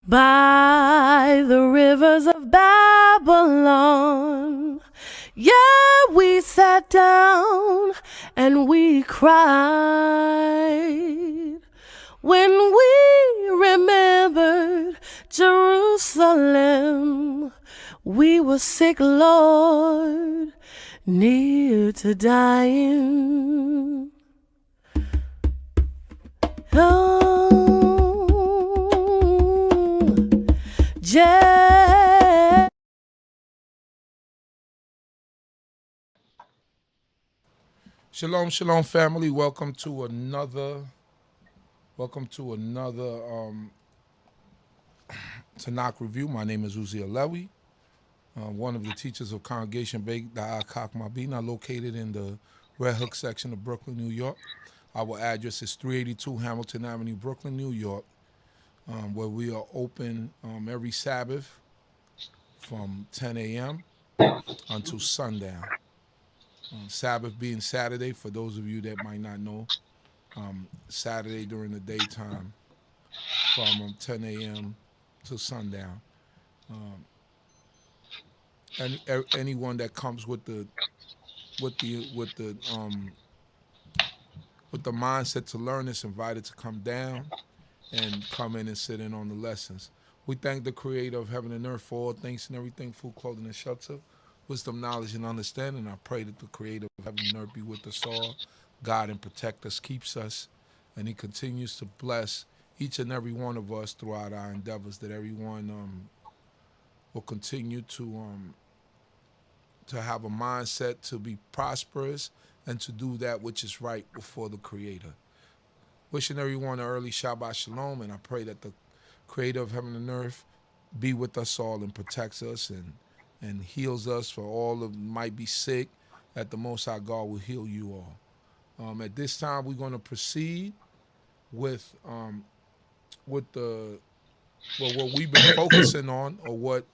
by the rivers of Babylon. Yeah, we sat down and we cried when we remembered Jerusalem. We were sick, Lord, near to dying. Oh, Shalom, shalom, family. Welcome to another Tanakh review. My name is Zurishaddai, one of the teachers of Congregation BINAH CHOKMAH, located in the Red Hook section of Brooklyn, New York. Our address is 382 Hamilton Avenue, Brooklyn, New York, where we are open every Sabbath from 10 a.m. until sundown. Sabbath being Saturday, for those of you that might not know, Saturday during the daytime from 10 a.m. to sundown. Anyone that comes with the mindset to learn is invited to come down and come in and sit in on the lessons. We thank the Creator of heaven and earth for all things and everything, food, clothing, and shelter, wisdom, knowledge, and understanding. I pray that the Creator of heaven and earth be with us all, guide and protect us, keeps us, and He continues to bless each and every one of us throughout our endeavors, that everyone will continue to have a mindset to be prosperous and to do that which is right before the Creator. Wishing everyone an early Shabbat Shalom, and I pray that the Creator of heaven and earth be with us all and protects us and heals us for all that might be sick, that the Most High God will heal you all. At this time, we're going to proceed with what we've been focusing on, or what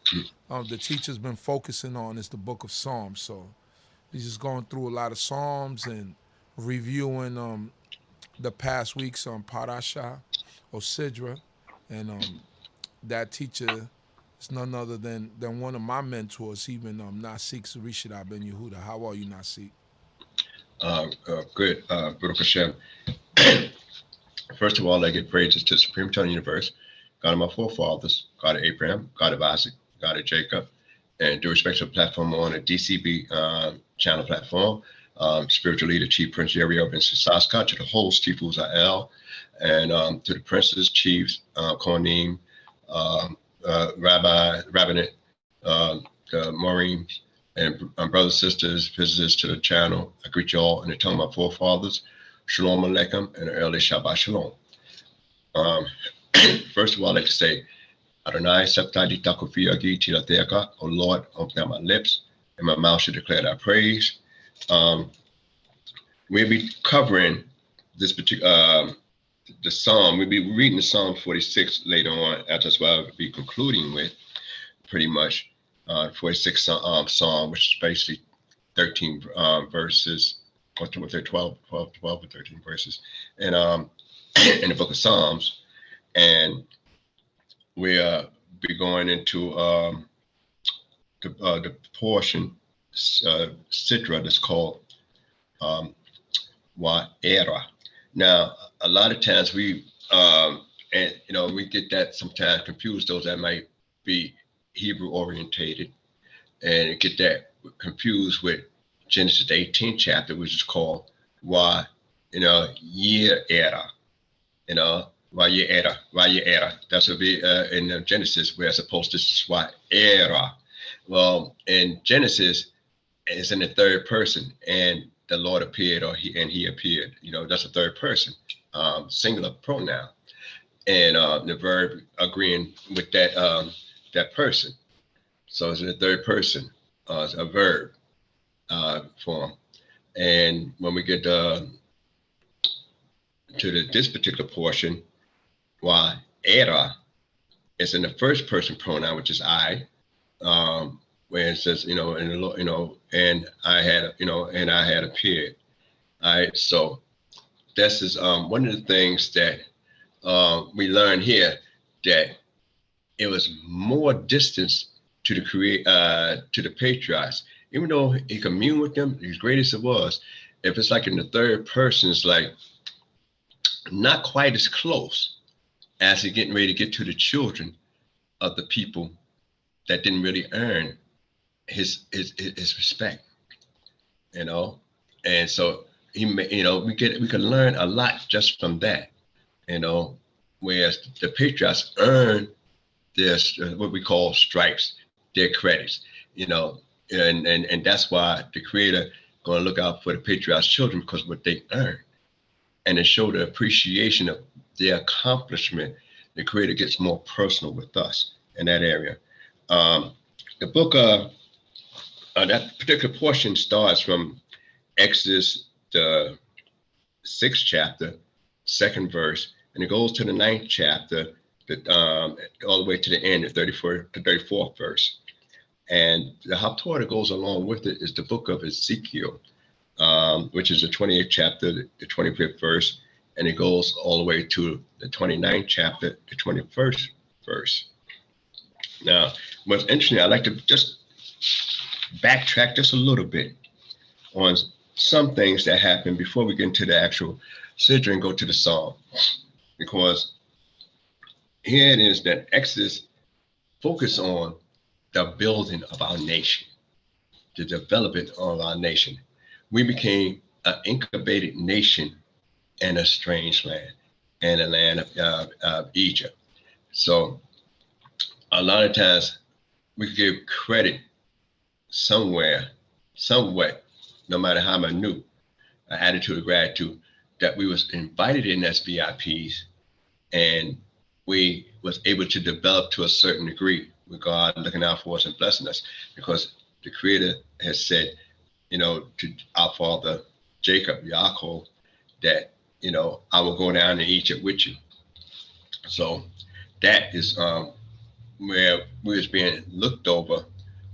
the teacher's been focusing on, is the book of Psalms. So he's just going through a lot of Psalms and reviewing the past weeks on Parashah or Sidra, and that teacher is none other than one of my mentors, even Nasik Zurishaddai ben Yehudah. How are you, Nasik? Good, Baruch Hashem. First of all, I give praises to the Supreme Eternal Universe, God of my forefathers, God of Abraham, God of Isaac, God of Jacob, and due respect to the platform on the D.C.B. Channel platform, spiritual leader, Chief Prince Yeri of Saska, to the host, Chief Uzael, and to the princes, chiefs, Kohanim, Rabbinate, the Marines, and brothers, sisters, visitors to the channel. I greet you all in the tongue of my forefathers. Shalom Aleichem and an early Shabbat Shalom. First of all, I'd like to say, Adonai Septadi Takofi Agi Tilateka, O Lord, open up my lips, and my mouth should declare thy praise. We'll be covering this particular the Psalm. We'll be reading the Psalm 46 later on. That's what I'll be concluding with, pretty much. 46 Psalm, which is basically 13 verses, or 12 or 13 verses, and in the book of Psalms. And we'll be going into the portion, Sidra, that's called YAH. Now, a lot of times we get that sometimes confused, those that might be Hebrew orientated, and get that confused with Genesis 18th chapter, which is called YAH, YAH. That's what be in Genesis, where I suppose this is YAH. Well, in Genesis, it's in the third person, and the Lord appeared, and he appeared. That's a third person, singular pronoun, and the verb agreeing with that person. So it's in the third person, it's a verb form. And when we get to this particular portion, YAH, it's in the first person pronoun, which is I, where it says, and I had, and I had appeared. All right, so this is one of the things that we learn here, that it was more distance to the patriarchs. Even though he communed with them, as great as it was, if it's like in the third person, it's like not quite as close as he getting ready to get to the children of the people that didn't really earn his respect, you know. And so we could learn a lot just from that, you know. Whereas the patriarchs earn their what we call stripes, their credits, you know, and that's why the Creator going to look out for the patriarchs' children, because what they earn, and to show the appreciation of their accomplishment, the Creator gets more personal with us in that area. The book, that particular portion starts from Exodus, the 6th chapter, 2nd verse, and it goes to the 9th chapter, all the way to the end, the 34th verse. And the Haftorah that goes along with it is the book of Ezekiel, which is the 28th chapter, the 25th verse, and it goes all the way to the 29th chapter, the 21st verse. Now, what's interesting, I'd like to just backtrack just a little bit on some things that happened before we get into the actual Sidra and go to the Psalm, because here it is that Exodus focused on the building of our nation, the development of our nation. We became an incubated nation in a strange land, in the land of Egypt. So a lot of times we could give credit somewhere, somewhat, no matter how minute, an attitude of gratitude, that we was invited in as VIPs, and we was able to develop to a certain degree with God looking out for us and blessing us, because the Creator has said, you know, to our father Jacob, Yaakov, that, you know, I will go down to Egypt with you. So that is where we was being looked over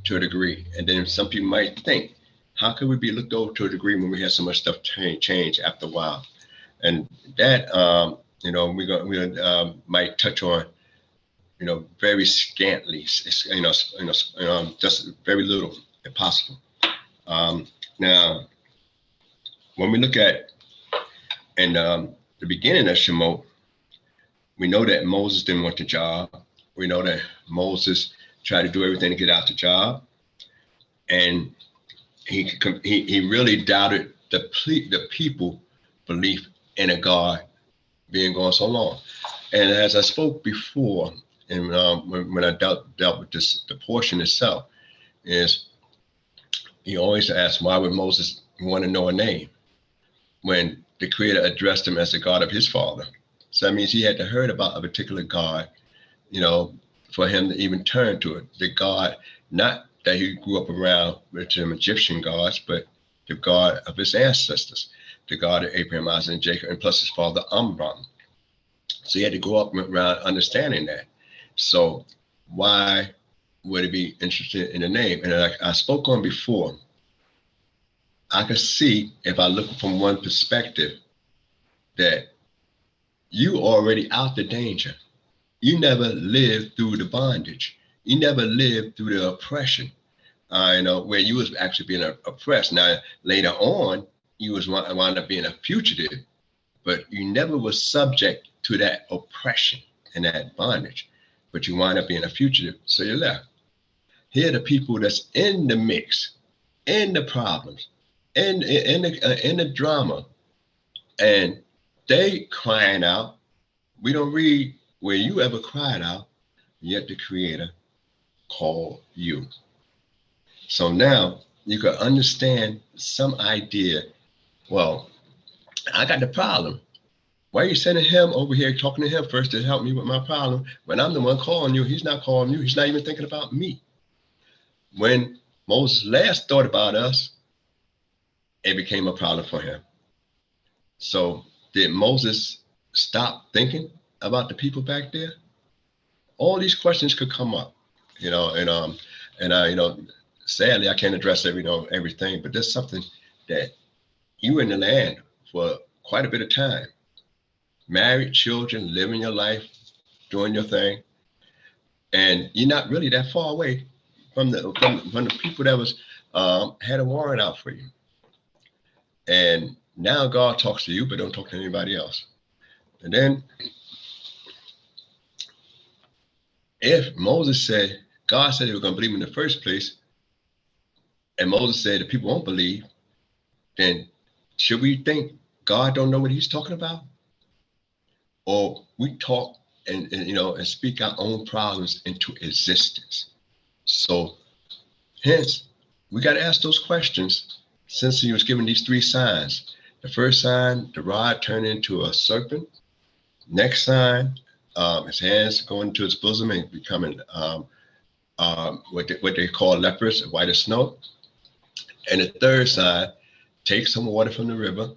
to a degree. And then some people might think, how could we be looked over to a degree when we had so much stuff change after a while? And that, you know, we might touch on, you know, very scantily, you know, just very little if possible. Now, when we look at in the beginning of Shemot, we know that Moses didn't want the job. We know that Moses tried to do everything to get out the job, and he really doubted the people belief in a God being gone so long. And as I spoke before, and when I dealt with this, the portion itself, is he always asked, why would Moses want to know a name when the Creator addressed him as the God of his father? So that means he had to heard about a particular God, you know, for him to even turn to it. The God, not that he grew up around with some Egyptian gods, but the God of his ancestors, the God of Abraham, Isaac, and Jacob, and plus his father Amram. So he had to grow up around understanding that. So why would he be interested in the name? And like I spoke on before, I could see, if I look from one perspective, that you already out the danger. You never lived through the bondage. You never lived through the oppression, you know, where you was actually being oppressed. Now, later on, you was wound up being a fugitive, but you never was subject to that oppression and that bondage, but you wind up being a fugitive, so you left. Here are the people that's in the mix, in the problems, in the drama, and they crying out. We don't read where you ever cried out, yet the Creator called you. So now you can understand some idea. Well, I got the problem. Why are you sending him over here, talking to him first to help me with my problem? When I'm the one calling you, he's not calling you. He's not even thinking about me. When Moses last thought about us, it became a problem for him. So did Moses stop thinking about the people back there? All these questions could come up, you know, and I, you know, sadly I can't address everything, but there's something that you in the land for quite a bit of time, married, children, living your life, doing your thing. And you're not really that far away from the people that was had a warrant out for you. And now God talks to you, but don't talk to anybody else. And then if Moses said, God said he was going to believe in the first place, and Moses said the people won't believe, then should we think God don't know what he's talking about? Or we talk and speak our own problems into existence. So hence, we got to ask those questions since he was given these 3 signs. The first sign, the rod turned into a serpent. Next sign, his hands go into his bosom and becoming what they call lepers, white as snow. And the third sign, take some water from the river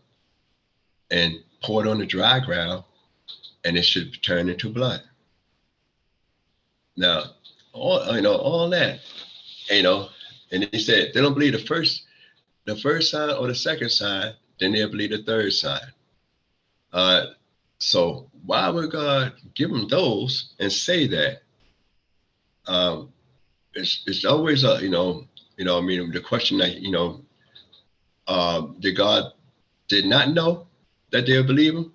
and pour it on the dry ground, and it should turn into blood. Now, all that, and he said they don't believe the first sign or the second sign, then they'll believe the third sign. So why would God give them those and say that? It's always the question that did God did not know that they'll believe him?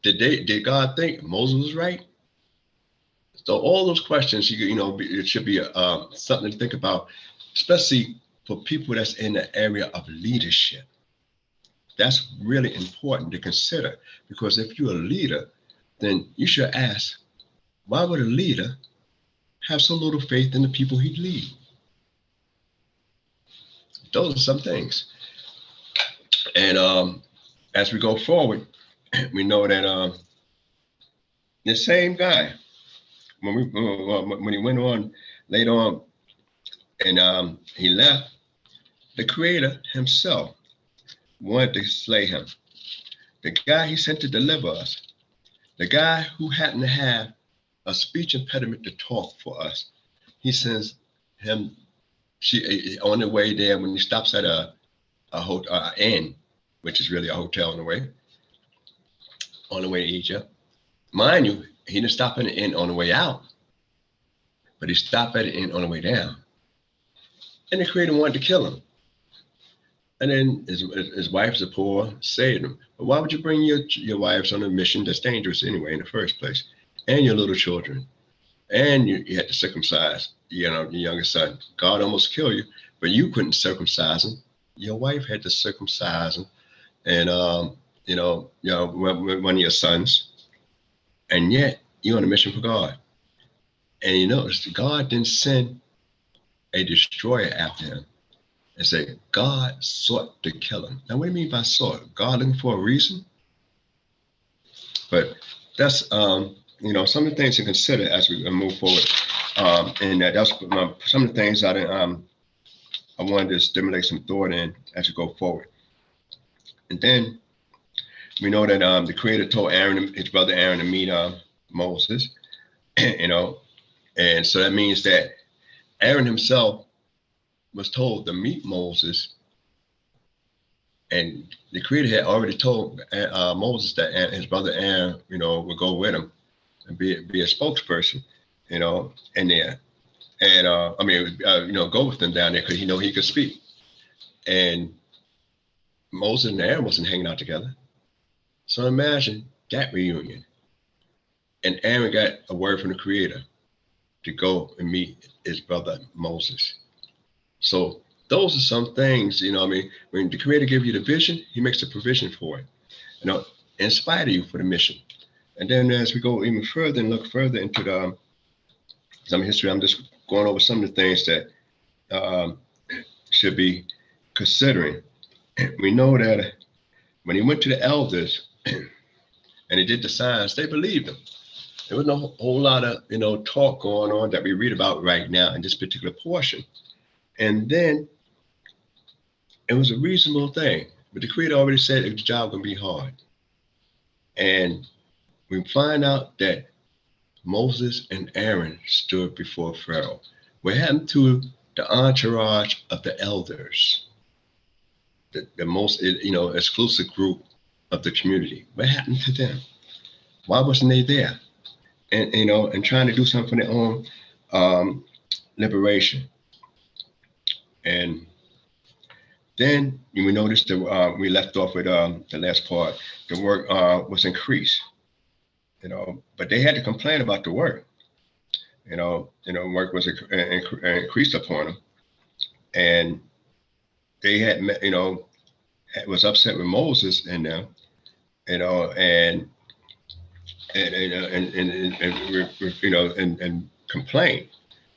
Did God think Moses was right? So all those questions, it should be something to think about, especially for people that's in the area of leadership. That's really important to consider, because if you're a leader, then you should ask, why would a leader have so little faith in the people he'd lead? Those are some things. And as we go forward, we know that the same guy, when he went on later on and he left, the Creator himself wanted to slay him. The guy he sent to deliver us, the guy who happened to have a speech impediment to talk for us, he sends him on the way there when he stops at a inn, which is really a hotel on the way to Egypt. Mind you, he didn't stop in the inn on the way out, but he stopped at the inn on the way down. And the Creator wanted to kill him. And then his wife, Zipporah, saved him. But why would you bring your wives on a mission that's dangerous anyway in the first place? And your little children. And you had to circumcise, your youngest son. God almost killed you, but you couldn't circumcise him. Your wife had to circumcise him. And, one of your sons. And yet, you're on a mission for God. And you notice God didn't send a destroyer after him and say, God sought to kill him. Now, what do you mean by sought? God looking for a reason? But that's, some of the things to consider as we move forward. And that's some of the things I wanted to stimulate some thought in as we go forward. And then we know that the Creator told his brother Aaron, to meet Moses, and so that means that Aaron himself was told to meet Moses, and the Creator had already told Moses that his brother Aaron, would go with him and be a spokesperson, and there, and go with them down there because he could speak. And Moses and Aaron wasn't hanging out together. So imagine that reunion. And Aaron got a word from the Creator to go and meet his brother Moses. So those are some things, when the Creator gives you the vision, he makes the provision for it, in spite of you for the mission. And then as we go even further and look further into some history, I'm just going over some of the things that should be considering. We know that when he went to the elders and he did the signs, they believed him. There was no whole lot of, talk going on that we read about right now in this particular portion. And then it was a reasonable thing, but the Creator already said the job would be hard. And we find out that Moses and Aaron stood before Pharaoh. What happened to the entourage of the elders, the most, exclusive group of the community? What happened to them? Why wasn't they there? And trying to do something for their own liberation. And then we noticed that we left off with the last part. The work was increased, but they had to complain about the work. Work was increased upon them, and they had, was upset with Moses and them, and complain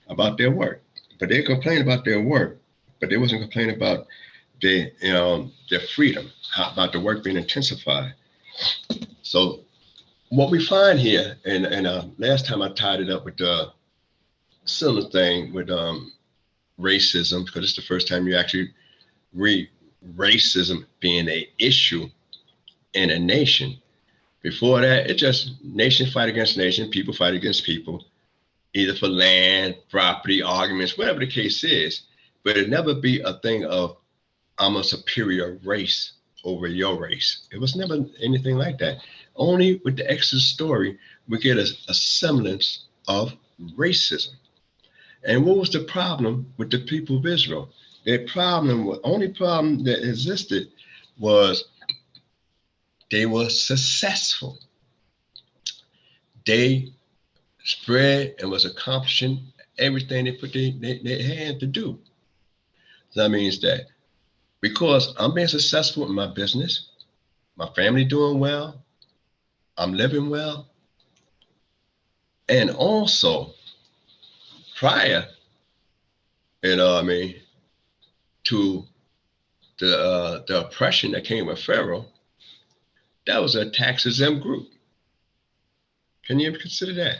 about their work. But they complained about their work, but they wasn't complaining about their freedom, about the work being intensified. So what we find here, and last time I tied it up with the similar thing with racism, because it's the first time you actually read racism being an issue in a nation. Before that, it's just nation fight against nation, people fight against people, either for land, property, arguments, whatever the case is. But it never be a thing of I'm a superior race over your race. It was never anything like that. Only with the Exodus story, we get a semblance of racism. And what was the problem with the people of Israel? Their only problem that existed was they were successful. They spread and was accomplishing everything they put their hand to do. So that means that because I'm being successful in my business, my family doing well, I'm living well, and also prior, to the oppression that came with Pharaoh, that was a tax-exempt group. Can you ever consider that?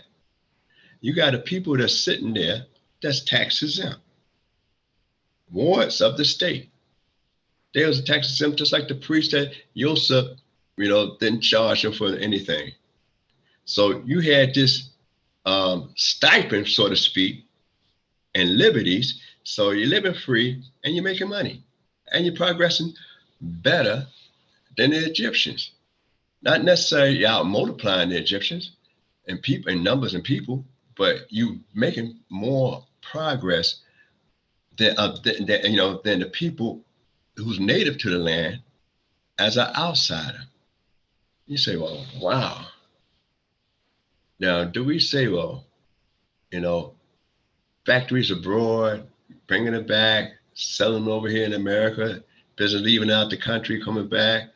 You got the people that's sitting there that's tax-exempt. Wards of the state. They was a tax-exempt, just like the priest that Joseph, didn't charge them for anything. So you had this stipend, so to speak, and liberties. So you're living free and you're making money and you're progressing better than the Egyptians. Not necessarily out multiplying the Egyptians and people and numbers and people, but you making more progress than the people who's native to the land as an outsider. You say, well, wow. Now, do we say, well, factories abroad, bringing it back, selling them over here in America, business leaving out the country, coming back,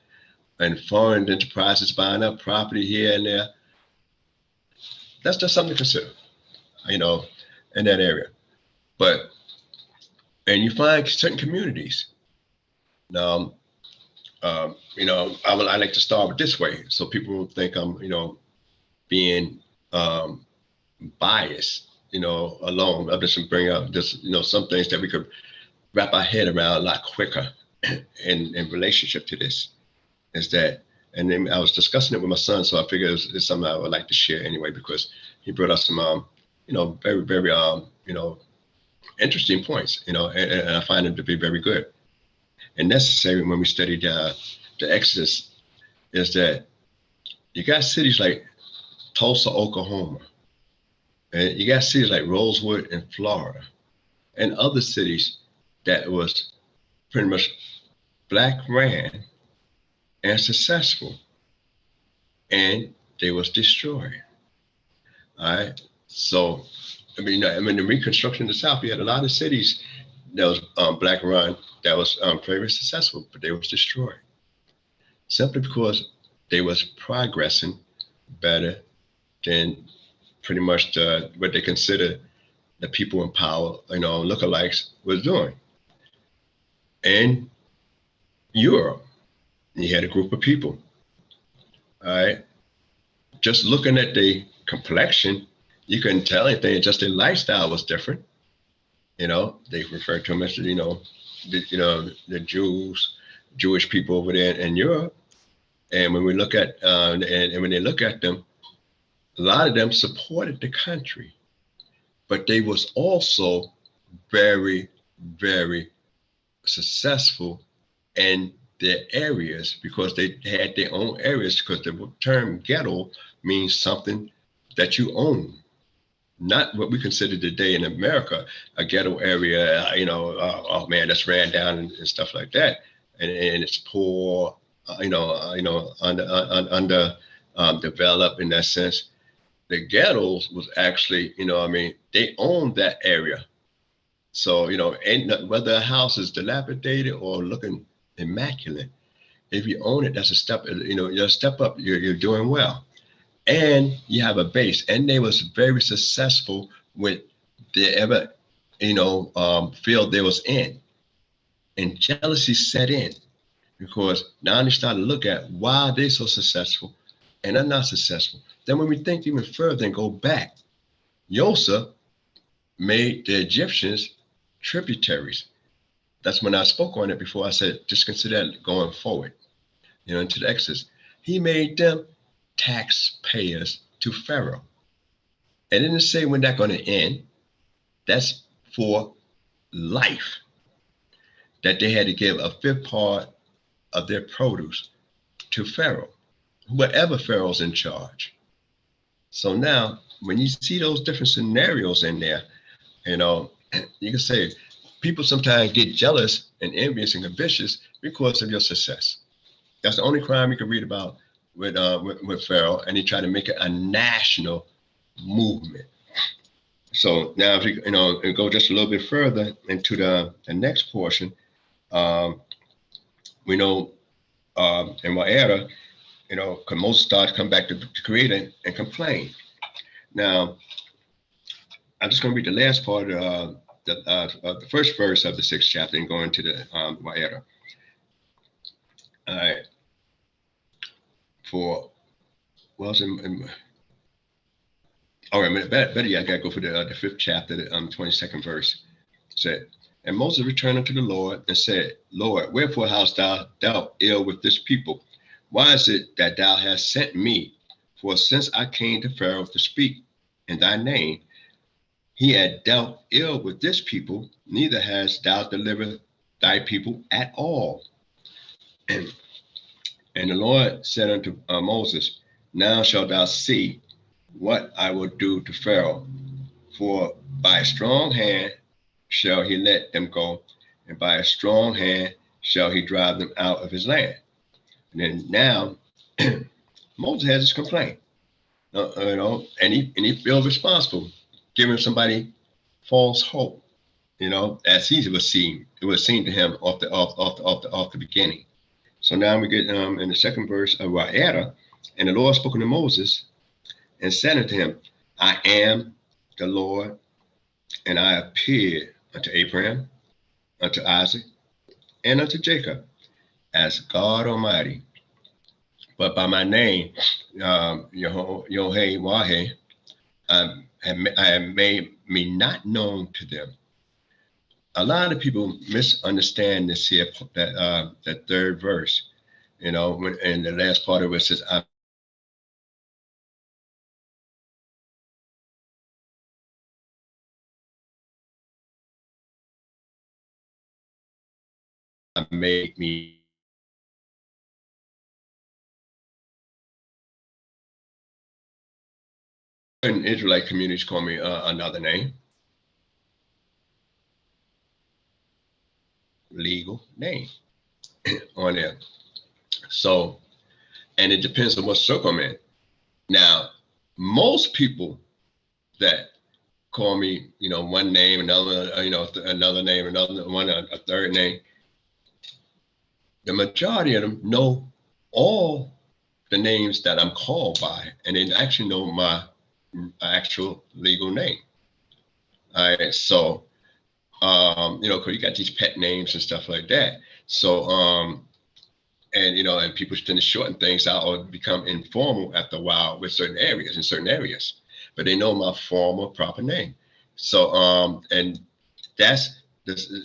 and foreign enterprises buying up property here and there? That's just something to consider, in that area. And you find certain communities. Now, I like to start with this way, so people will think I'm, being biased, alone. I'm just bring up just, some things that we could wrap our head around a lot quicker in relationship to this. Is that, and then I was discussing it with my son, so I figured it's something I would like to share anyway, because he brought up some, very, very, interesting points, and I find them to be very good and necessary when we study the Exodus. Is that you got cities like Tulsa, Oklahoma, and you got cities like Rosewood in Florida, and other cities that was pretty much Black ran and successful, and they was destroyed. All right. So, the Reconstruction of the South, we had a lot of cities that was Black run that was very successful, but they was destroyed simply because they was progressing better than pretty much what they consider the people in power, lookalikes was doing. In Europe, you had a group of people, all right? Just looking at the complexion, you couldn't tell anything, just their lifestyle was different. They refer to them as, the Jewish people over there in Europe. And when we look at, and when they look at them, a lot of them supported the country, but they was also very, very successful in their areas because they had their own areas, because the term ghetto means something that you own, not what we consider today in America, a ghetto area, oh man, that's ran down and stuff like that. And it's poor, under developed in that sense. The ghettos was actually, they owned that area. So, whether a house is dilapidated or looking immaculate, if you own it, that's a step, you're a step up, you're doing well. And you have a base. And they was very successful with the field they was in. And jealousy set in, because now they start to look at why they're so successful and are not successful. Then when we think even further and go back, Yosef made the Egyptians tributaries. That's when I spoke on it before. I said, just consider that going forward, into the Exodus. He made them taxpayers to Pharaoh. And it didn't say when that's going to end. That's for life, that they had to give a fifth part of their produce to Pharaoh, whoever Pharaoh's in charge. So now, when you see those different scenarios in there, you can say people sometimes get jealous and envious and vicious because of your success. That's the only crime you can read about with Pharaoh, and he tried to make it a national movement. So now, if we go just a little bit further into the next portion, we know in YAH, because Moses started to come back to Creator and complain. Now, I'm just going to read the last part of the first verse of the 6th chapter and go into the YAH. All right. Better yet, I got to go for the 5th chapter, the 22nd verse. It said, and Moses returned unto the Lord and said, Lord, wherefore hast thou dealt ill with this people? Why is it that thou hast sent me? For since I came to Pharaoh to speak in thy name, he had dealt ill with this people, neither hast thou delivered thy people at all. And the Lord said unto Moses, now shalt thou see what I will do to Pharaoh, for by a strong hand shall he let them go, and by a strong hand shall he drive them out of his land. And then now Moses has his complaint, and he feels responsible, giving somebody false hope, as he was seen. It was seen to him off the beginning. So now we get in the 2nd verse of YAH, and the Lord spoke unto Moses and said unto him, I am the Lord, and I appeared unto Abraham, unto Isaac, and unto Jacob as God Almighty. But by my name, YAH, I have made me not known to them. A lot of people misunderstand this here, that 3rd verse, when in the last part of it says, I made me. In Israelite communities call me another name. Legal name on there. So, and it depends on what circle I'm in. Now, most people that call me, one name, another, another name, another one, a 3rd name, the majority of them know all the names that I'm called by, and they actually know my actual legal name. All right, so because you got these pet names and stuff like that. So and people tend to shorten things out or become informal after a while with certain areas, but they know my formal proper name. So and that's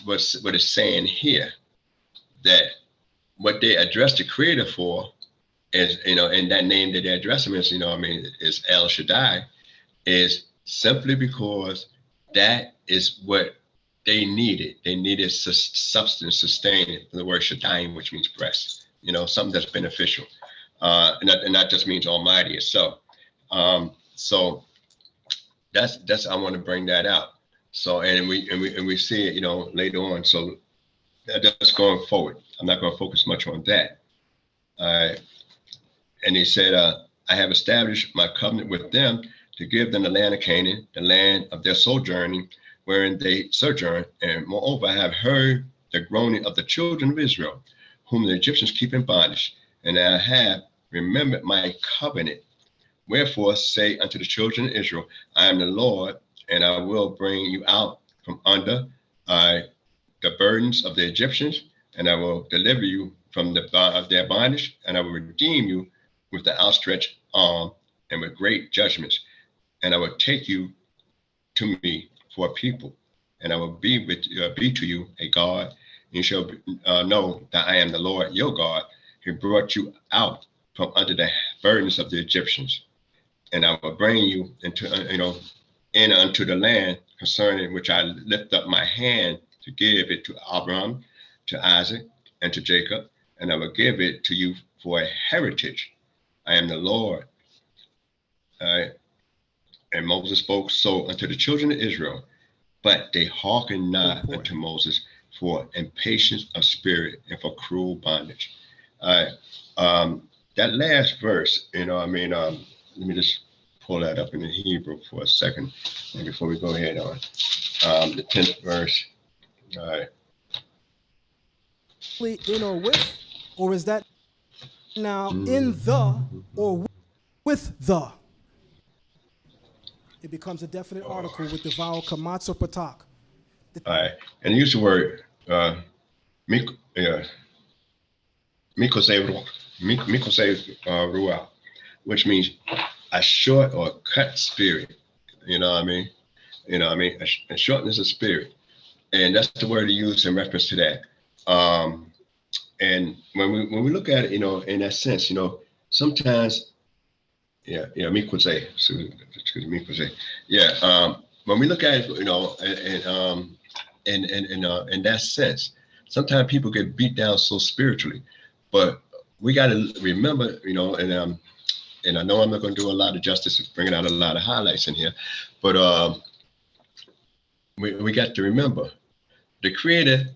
what it's saying here, that what they address the Creator for is, and that name that they address him is, is El Shaddai, is simply because that is what they needed. They needed substance, sustaining, the word Shaddai, which means breast, something that's beneficial. And that just means Almighty itself. So that's I want to bring that out. So and we see it, you know, later on. So that's going forward. I'm not going to focus much on that. And he said, I have established my covenant with them to give them the land of Canaan, the land of their sojourning, wherein they sojourn. And moreover, I have heard the groaning of the children of Israel, whom the Egyptians keep in bondage. And I have remembered my covenant. Wherefore say unto the children of Israel, I am the Lord, and I will bring you out from under the burdens of the Egyptians, and I will deliver you from their bondage, and I will redeem you with the outstretched arm and with great judgments. And I will take you to me for a people, and I will be to you a God. You shall know that I am the Lord your God, who brought you out from under the burdens of the Egyptians. And I will bring you into, in unto the land concerning which I lift up my hand to give it to Abraham, to Isaac, and to Jacob, and I will give it to you for a heritage. I am the Lord. And Moses spoke so unto the children of Israel, but they hearkened not unto Moses for impatience of spirit and for cruel bondage. That last verse, let me just pull that up in the Hebrew for a second, and before we go ahead on the 10th verse. In or with, or is that now in the or with the? It becomes a definite article with the vowel kamatz or patak. All right, and use the word mikosei ruah, which means a short or cut spirit. You know what I mean? A shortness of spirit, and that's the word he used in reference to that. And when we look at it, in that sense, sometimes, mikosei, excuse me, mikosei, when we look at it, in that sense, sometimes people get beat down so spiritually, but we got to remember, and I know I'm not going to do a lot of justice bringing out a lot of highlights in here, but we got to remember the Creator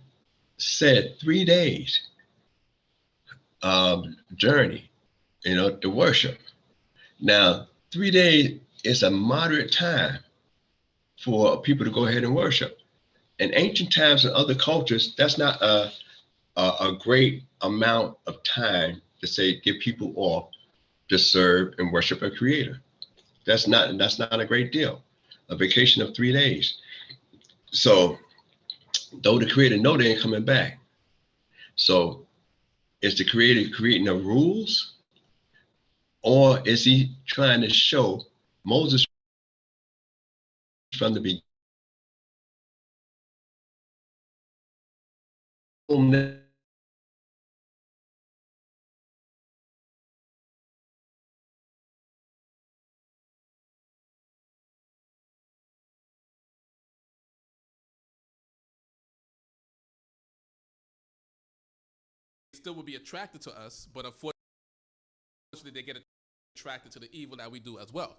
said 3 days journey, to worship. Now, 3 days is a moderate time for people to go ahead and worship. In ancient times and other cultures, that's not a great amount of time to say give people off to serve and worship a Creator. That's not a great deal. A vacation of 3 days. So, though the Creator know they ain't coming back. So, is the Creator creating the rules, or is he trying to show Moses from the beginning? Still will be attracted to us, but unfortunately they get attracted to the evil that we do as well.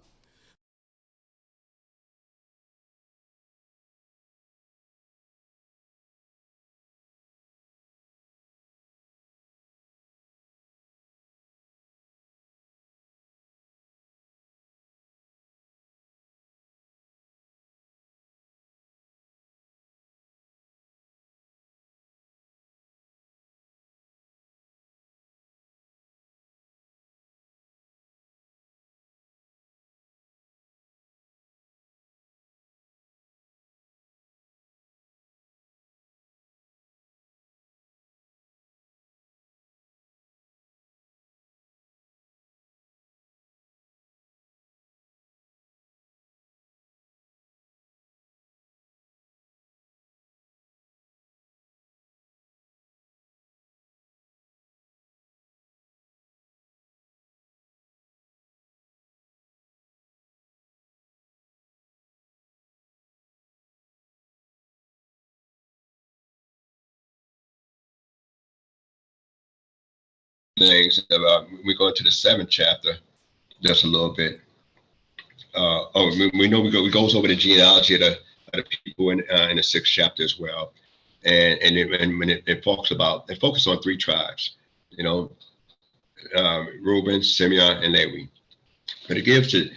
Things about we go into the 7th chapter just a little bit. we know we goes over the genealogy of the people in the 6th chapter as well, and when it focuses on 3 tribes, you know, Reuben, Simeon, and Levi, but it gives the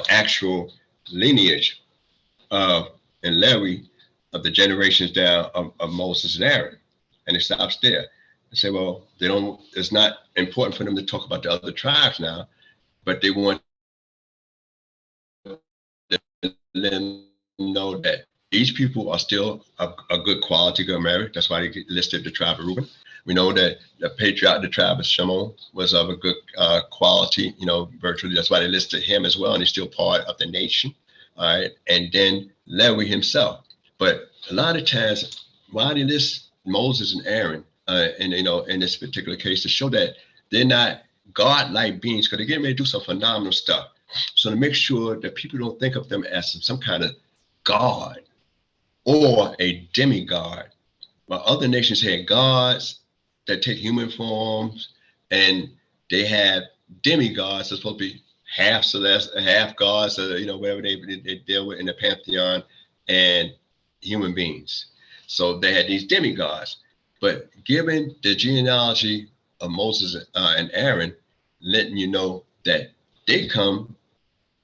actual lineage of and Levi of the generations down of Moses and Aaron, and it stops there. I say, well, they don't. It's not important for them to talk about the other tribes now, but they want to let them know that these people are still a good quality, good merit. That's why they listed the tribe of Reuben. We know that the patriarch of the tribe of Shalom was of a good quality, you know, virtually. That's why they listed him as well, and he's still part of the nation. All right, and then Levi himself. But a lot of times, why they list Moses and Aaron, and you know, in this particular case, to show that they're not God-like beings, because they're getting ready to do some phenomenal stuff. So to make sure that people don't think of them as some kind of God or a demigod. While other nations had gods that take human forms, and they have demigods that's supposed to be half celestial, half gods, you know, whatever they deal with in the pantheon, and human beings. So they had these demigods. But given the genealogy of Moses and Aaron, letting you know that they come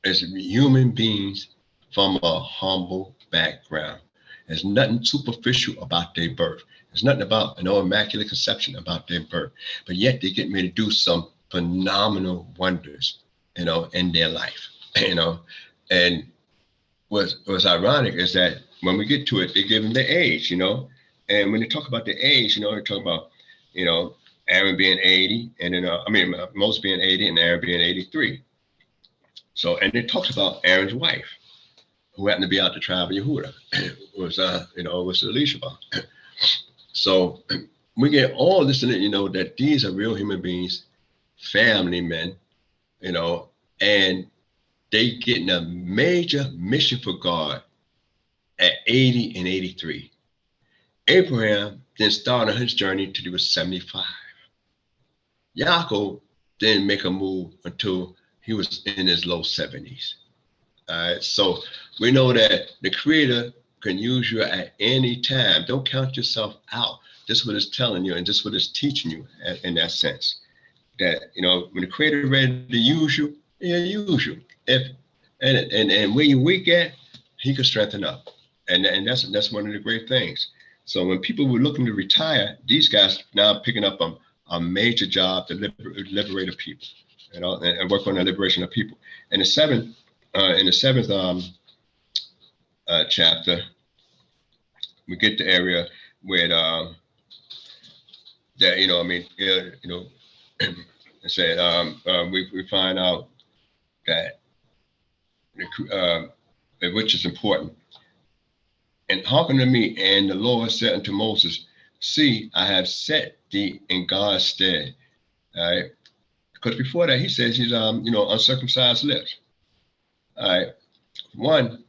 as human beings from a humble background. There's nothing superficial about their birth. There's nothing about no immaculate conception about their birth. But yet they get ready to do some phenomenal wonders, you know, in their life, you know. And what's ironic is that when we get to it, they give them the age, you know. And when they talk about the age, you know, they talk about, you know, Aaron being 80, and then Moses being 80 and Aaron being 83. So, and it talks about Aaron's wife, who happened to be out the tribe of Yehudah, was Elishama. So we get all this, and you know, that these are real human beings, family men, you know, and they getting a major mission for God at 80 and 83. Abraham then started his journey till he was 75. Yaakov didn't make a move until he was in his low 70s. All right, so we know that the Creator can use you at any time. Don't count yourself out. This is what it's telling you, and this is what it's teaching you in that sense. That, you know, when the Creator is ready to use you, he'll use you. And where you're weak at, he can strengthen up. And that's one of the great things. So when people were looking to retire, these guys now picking up a major job to liberate a people, you know, and work on the liberation of people. In the seventh chapter, we get the area where that, you know, I mean, you know, it said we find out that which is important. And hearken to me, and the Lord said unto Moses, see, I have set thee in God's stead. All right. Because before that, he says he's, you know, uncircumcised lips. All right. One,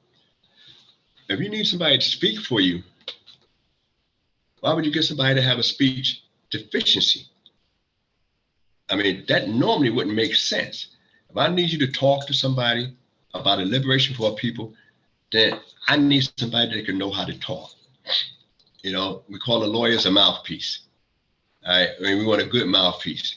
if you need somebody to speak for you, why would you get somebody to have a speech deficiency? I mean, that normally wouldn't make sense. If I need you to talk to somebody about a liberation for people, then I need somebody that can know how to talk. You know, we call the lawyers a mouthpiece. All right, I mean, we want a good mouthpiece.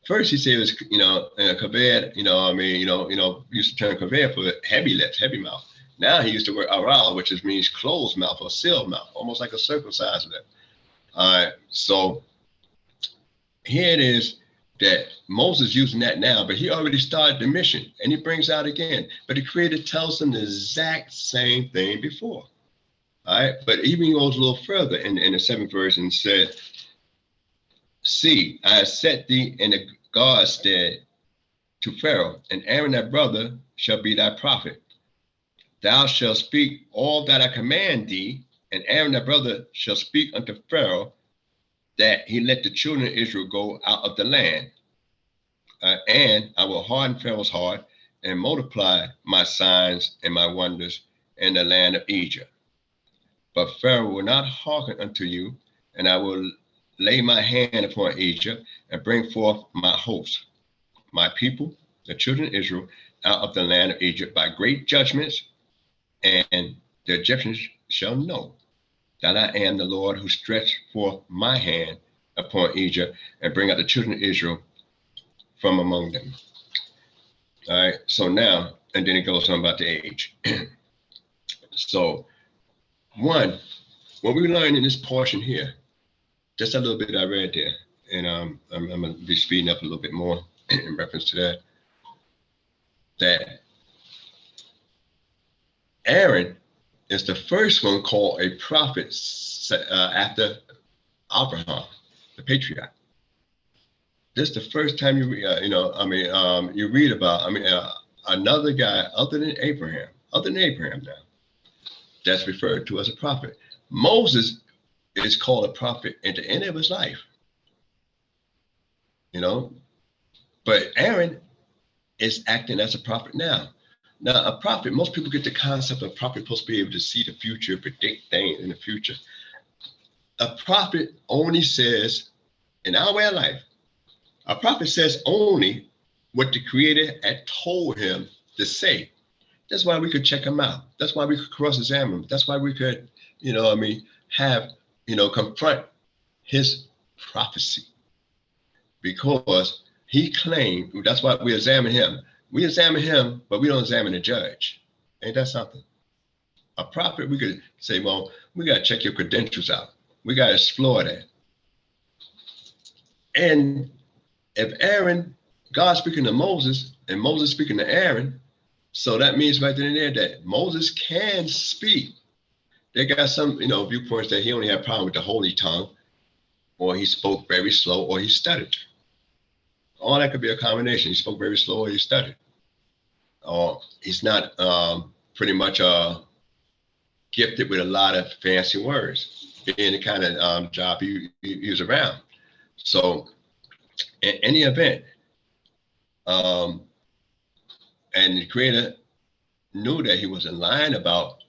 First, he said it was, you know, kaved, you know, I mean, you know, used to turn kaved for heavy lips, heavy mouth. Now he used the word aral, which means closed mouth or sealed mouth, almost like a circumcised lip. All right, so here it is that Moses using that now, but he already started the mission, and he brings out again. But the Creator tells him the exact same thing before. All right, but even goes a little further in the 7th verse and said, see, I have set thee in the God's stead to Pharaoh, and Aaron thy brother shall be thy prophet. Thou shalt speak all that I command thee, and Aaron thy brother shall speak unto Pharaoh, that he let the children of Israel go out of the land. And I will harden Pharaoh's heart and multiply my signs and my wonders in the land of Egypt. But Pharaoh will not hearken unto you, and I will lay my hand upon Egypt and bring forth my host, my people, the children of Israel out of the land of Egypt by great judgments, and the Egyptians shall know that I am the Lord who stretched forth my hand upon Egypt and bring out the children of Israel from among them. All right, so now, and then it goes on about the age. So, one, what we learn in this portion here, just a little bit I read there, and I'm going to be speeding up a little bit more in reference to that Aaron is the first one called a prophet after Abraham, the patriarch. This is the first time you read about, another guy other than Abraham now, that's referred to as a prophet. Moses is called a prophet at the end of his life, but Aaron is acting as a prophet now. Now, a prophet, most people get the concept of a prophet supposed to be able to see the future, predict things in the future. A prophet only says, in our way of life, a prophet says only what the Creator had told him to say. That's why we could check him out. That's why we could cross-examine him. That's why we could, confront his prophecy. Because he claimed, that's why we examine him. We examine him, but we don't examine the judge. Ain't that something? A prophet, we could say, well, we got to check your credentials out. We got to explore that. And if Aaron, God speaking to Moses, and Moses speaking to Aaron, so that means right then and there that Moses can speak. They got some, viewpoints that he only had a problem with the holy tongue, or he spoke very slow, or he stuttered. All that could be a combination. He spoke very slow, or he stuttered. Or he's not pretty much gifted with a lot of fancy words, being the kind of job he was around. So in any event, and the Creator knew that he wasn't lying about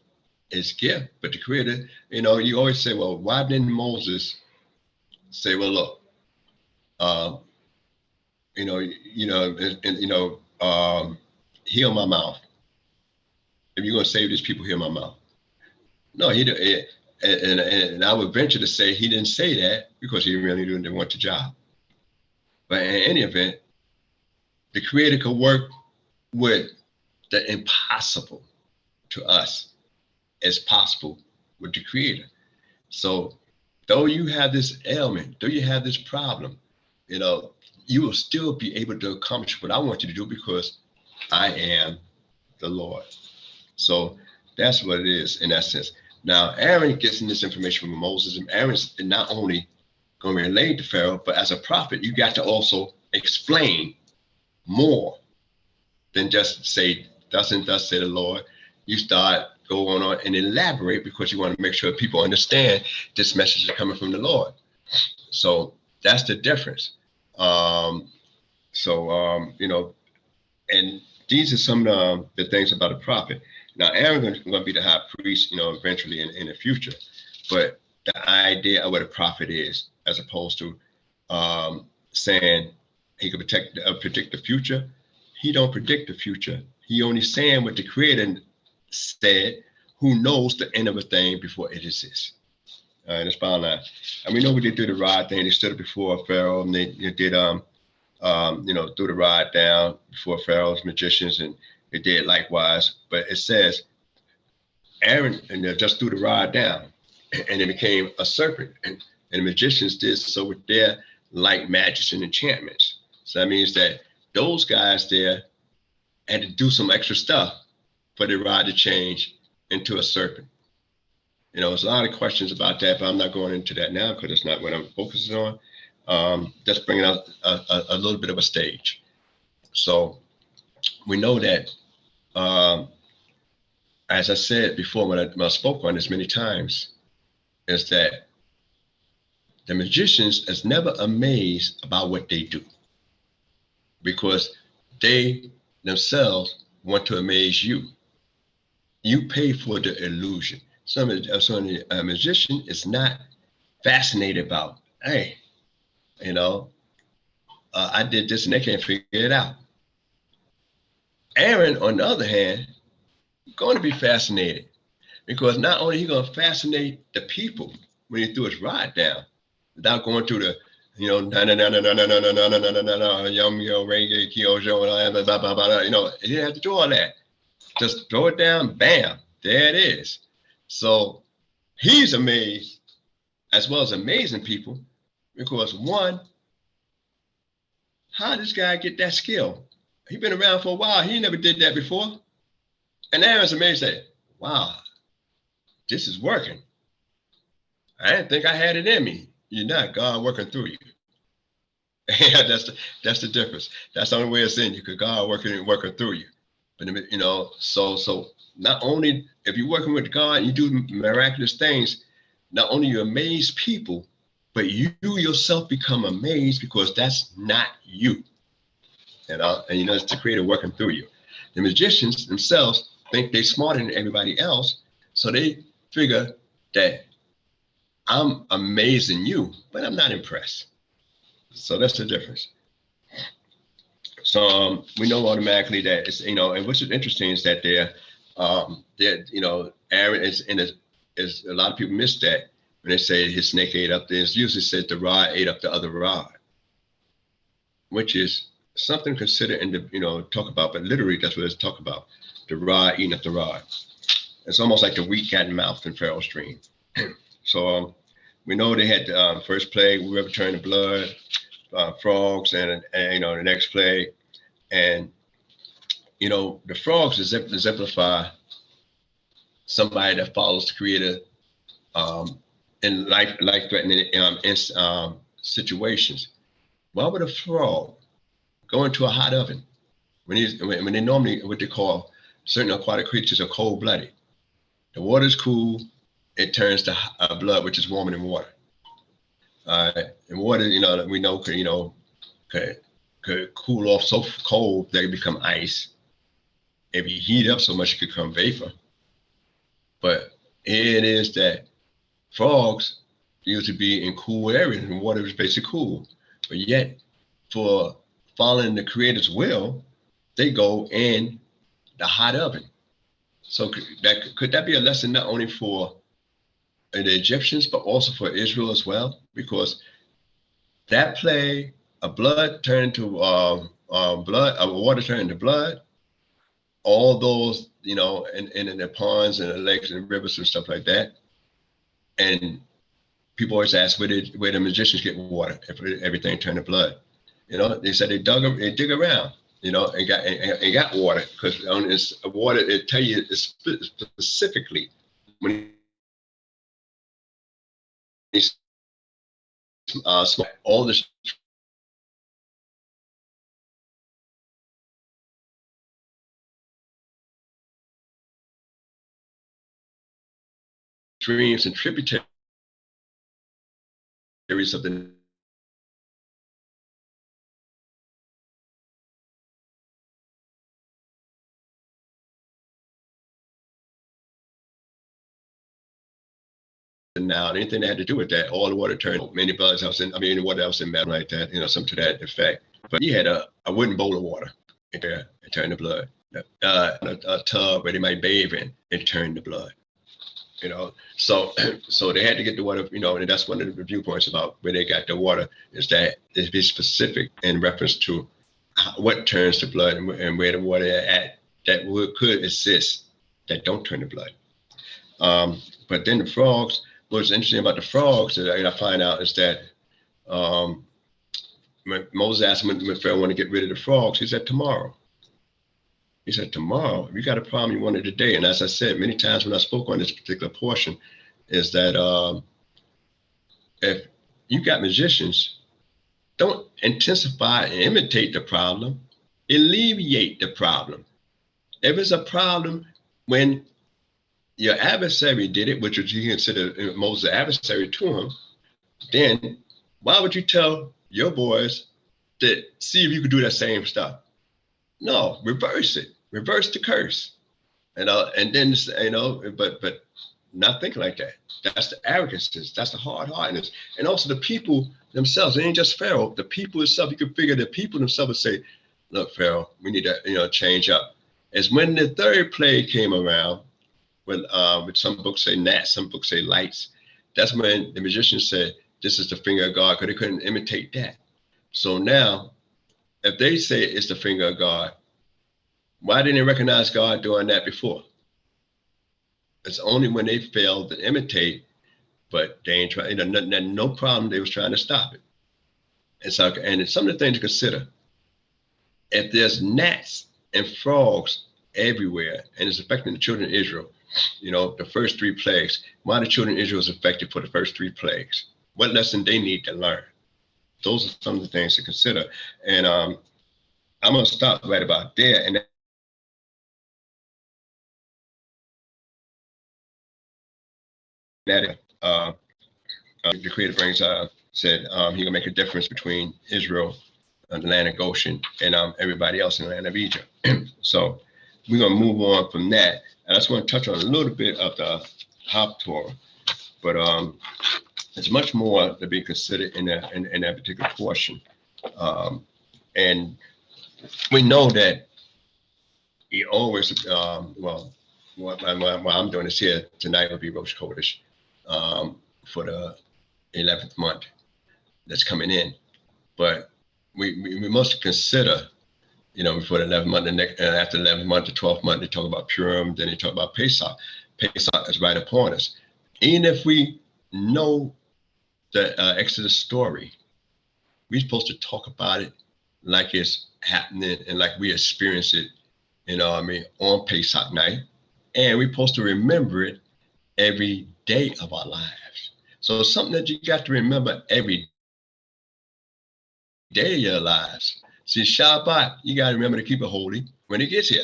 his gift, but the Creator, you always say, well, why didn't Moses say, well, look, heal my mouth. If you're going to save these people, heal my mouth. No, he didn't. And I would venture to say he didn't say that because he really didn't want the job. But in any event, the Creator could work with the impossible to us as possible with the Creator. So though you have this ailment, though you have this problem, you will still be able to accomplish what I want you to do because I am the Lord. So that's what it is in that sense. Now, Aaron gets in this information from Moses, and Aaron's not only going to relate to Pharaoh, but as a prophet, you got to also explain more than just say, thus and thus say the Lord. You start going on and elaborate because you want to make sure people understand this message is coming from the Lord. So that's the difference. And these are some of the things about a prophet. Now, Aaron is going to be the high priest, eventually in the future. But the idea of what a prophet is, as opposed to saying he could predict the future, he don't predict the future. He only saying what the Creator said, who knows the end of a thing before it exists. All right, that's bottom line. And we know we did do the rod thing. They stood up before Pharaoh, and they did, threw the rod down before Pharaoh's magicians, and they did likewise. But it says Aaron just threw the rod down, and it became a serpent. And the magicians did so with their light magic and enchantments. So that means that those guys there had to do some extra stuff for the rod to change into a serpent. There's a lot of questions about that, but I'm not going into that now because it's not what I'm focusing on. Just bringing out a little bit of a stage. So we know that, as I said before, when I spoke on this many times, is that the magicians is never amazed about what they do because they themselves want to amaze you. You pay for the illusion. Some of the magician is not fascinated about, hey, I did this and they can't figure it out. Aaron, on the other hand, going to be fascinated, because not only is he going to fascinate the people when he threw his rod down, without going through the, you know, yum yo reggae kyojo and all that, blah blah blah. You know, he didn't have to do all that. Just throw it down, bam, there it is. So he's amazed, as well as amazing people, because one, how did this guy get that skill? He's been around for a while. He never did that before. And Aaron's amazed that, wow, this is working. I didn't think I had it in me. You're not, God working through you. Yeah, that's the difference. That's the only way it's in you, because God working through you. But you know, so not only if you're working with God and you do miraculous things, not only you amaze people, but you yourself become amazed, because that's not you. And you know, it's the Creator working through you. The magicians themselves think they're smarter than everybody else, so they figure that I'm amazing you, but I'm not impressed. So that's the difference. So we know automatically that it's, you know, and what's interesting is that they're you know, Aaron is a lot of people miss that when they say his snake ate up there. It's usually said the rod ate up the other rod, which is something considered in the, you know, talk about, but literally that's what it's talk about. The rod eating up the rod. It's almost like the wheat got mouthed in Pharaoh's dream. So we know they had the first plague, we returned the blood, frogs, and you know, the next plague. And you know, the frogs exemplify somebody that follows the Creator in life-threatening situations. Why would a frog go into a hot oven when they normally, what they call, certain aquatic creatures are cold-blooded? The water is cool, it turns to blood, which is warmer than water. And water, you know, we know, you know, could cool off so cold that it become ice. If you heat up so much, it could become vapor. But it is that frogs used to be in cool areas, and water was basically cool. But yet, for following the Creator's will, they go in the hot oven. So could that be a lesson not only for the Egyptians, but also for Israel as well? Because that plague, a blood turned to water turned into blood. All those, you know, in the ponds and the lakes and the rivers and stuff like that. And people always ask where the magicians get water if everything turned to blood. You know, they said they dig around, you know, and got water, because on this water, it tell you specifically when all the streams and tributaries of the now, anything that had to do with that, all the water turned, many bloods I was in, I mean, water else in metal like that, you know, something to that effect. But he had a wooden bowl of water in there, it turned to blood. A tub where they might bathe in, it turned to blood. You know, so they had to get the water, you know, and that's one of the viewpoints about where they got the water, is that it be specific in reference to what turns to blood and where the water at that could exist that don't turn to blood. But then the frogs, what's interesting about the frogs that I find out is that Moses asked him when Pharaoh wanted to get rid of the frogs, he said, tomorrow. He said, tomorrow, if you got a problem, you want it today. And as I said many times when I spoke on this particular portion, is that if you got magicians, don't intensify and imitate the problem, alleviate the problem. If it's a problem when your adversary did it, which you consider Moses' adversary to him, then why would you tell your boys to see if you could do that same stuff? No, reverse it. Reverse the curse. And then, you know, but not thinking like that. That's the arrogance. That's the hard-heartedness. And also the people themselves. It ain't just Pharaoh. The people itself, you can figure the people themselves would say, look, Pharaoh, we need to, you know, change up. Is when the third plague came around, with some books say gnats, some books say lights. That's when the magicians said, this is the finger of God, because they couldn't imitate that. So now, if they say it's the finger of God, why didn't they recognize God doing that before? It's only when they failed to imitate, but they ain't trying, no problem, they was trying to stop it. And so, and it's some of the things to consider. If there's gnats and frogs everywhere, and it's affecting the children of Israel, the first 3 plagues, why the children of Israel is affected for the first 3 plagues? What lesson they need to learn? Those are some of the things to consider. And I'm going to stop right about there. And that the Creator brings said he's going to make a difference between Israel and the land of Goshen and everybody else in the land of Egypt. So we're going to move on from that. And I just want to touch on a little bit of the Haftorah, but there's much more to be considered in that particular portion. And we know that he always, what I'm doing is here tonight will be Rosh Chodesh for the 11th month that's coming in. But we must consider, before the 11th month, and after the 11th month, the 12th month, they talk about Purim, then they talk about Pesach. Pesach is right upon us. Even if we know the Exodus story, we're supposed to talk about it like it's happening and like we experience it, on Pesach night. And we're supposed to remember it every day of our lives. So it's something that you got to remember every day of your lives. See, Shabbat, you got to remember to keep it holy when it gets here.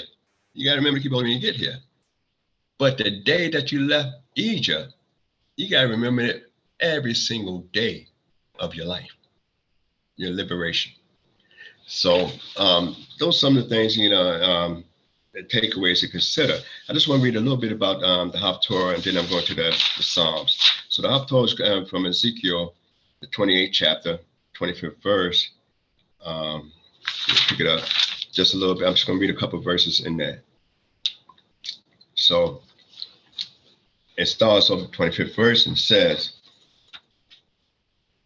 You got to remember to keep it holy when you get here. But the day that you left Egypt, you got to remember it every single day of your life, your liberation. So those are some of the things, the takeaways to consider. I just want to read a little bit about the Haftorah, and then I'm going to the Psalms. So the Haftorah is from Ezekiel, the 28th chapter, 25th verse. Pick it up just a little bit. I'm just going to read a couple of verses in there. So it starts off the 25th verse and says,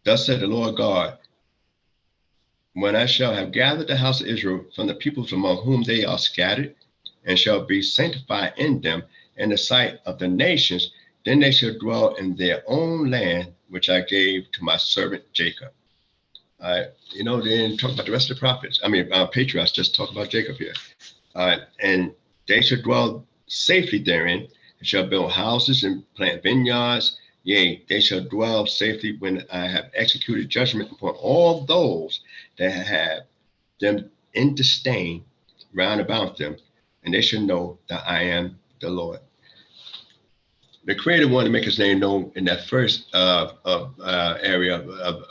"Thus said the Lord God, when I shall have gathered the house of Israel from the peoples among whom they are scattered, and shall be sanctified in them in the sight of the nations, then they shall dwell in their own land, which I gave to my servant Jacob." They didn't talk about the rest of the prophets. Patriarchs, just talk about Jacob here. And they shall dwell safely therein, and shall build houses and plant vineyards. Yea, they shall dwell safely when I have executed judgment upon all those that have them in disdain round about them, and they shall know that I am the Lord. The Creator wanted to make his name known in that first area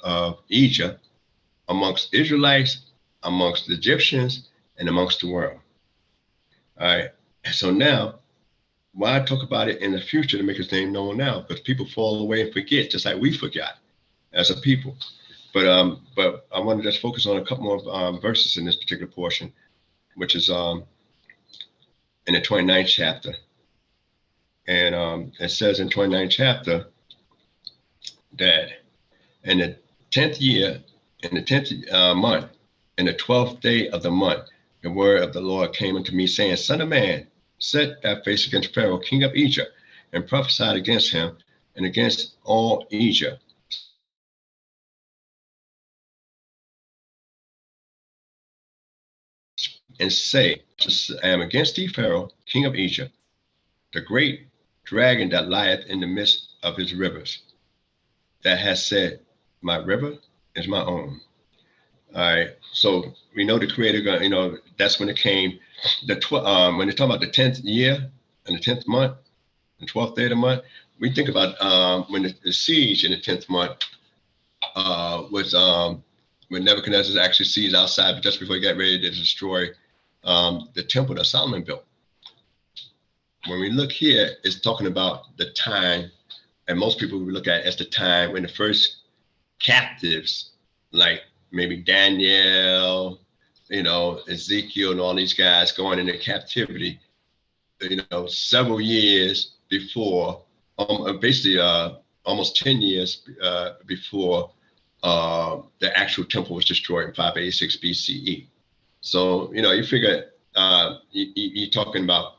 of Egypt, amongst Israelites, amongst the Egyptians, and amongst the world. All right. So now, why talk about it in the future to make his name known now? Because people fall away and forget, just like we forgot as a people. But I want to just focus on a couple more verses in this particular portion, which is in the 29th chapter. And it says in 29th chapter that in the 10th year, in the 10th month, in the 12th day of the month, the word of the Lord came unto me, saying, "Son of man, set thy face against Pharaoh, king of Egypt, and prophesied against him and against all Egypt. And say, I am against thee, Pharaoh, king of Egypt, the great dragon that lieth in the midst of his rivers, that has said, my river is my own." All right, so we know the Creator, that's when it came, when they talk about the 10th year and the 10th month, the 12th day of the month, we think about when the siege in the 10th month was when Nebuchadnezzar actually sieged outside, but just before he got ready to destroy the temple that Solomon built. When we look here, it's talking about the time, and most people we look at as the time when the first captives, like maybe Daniel, Ezekiel and all these guys going into captivity, several years before, basically almost 10 years before the actual temple was destroyed in 586 BCE. So, you figure you're talking about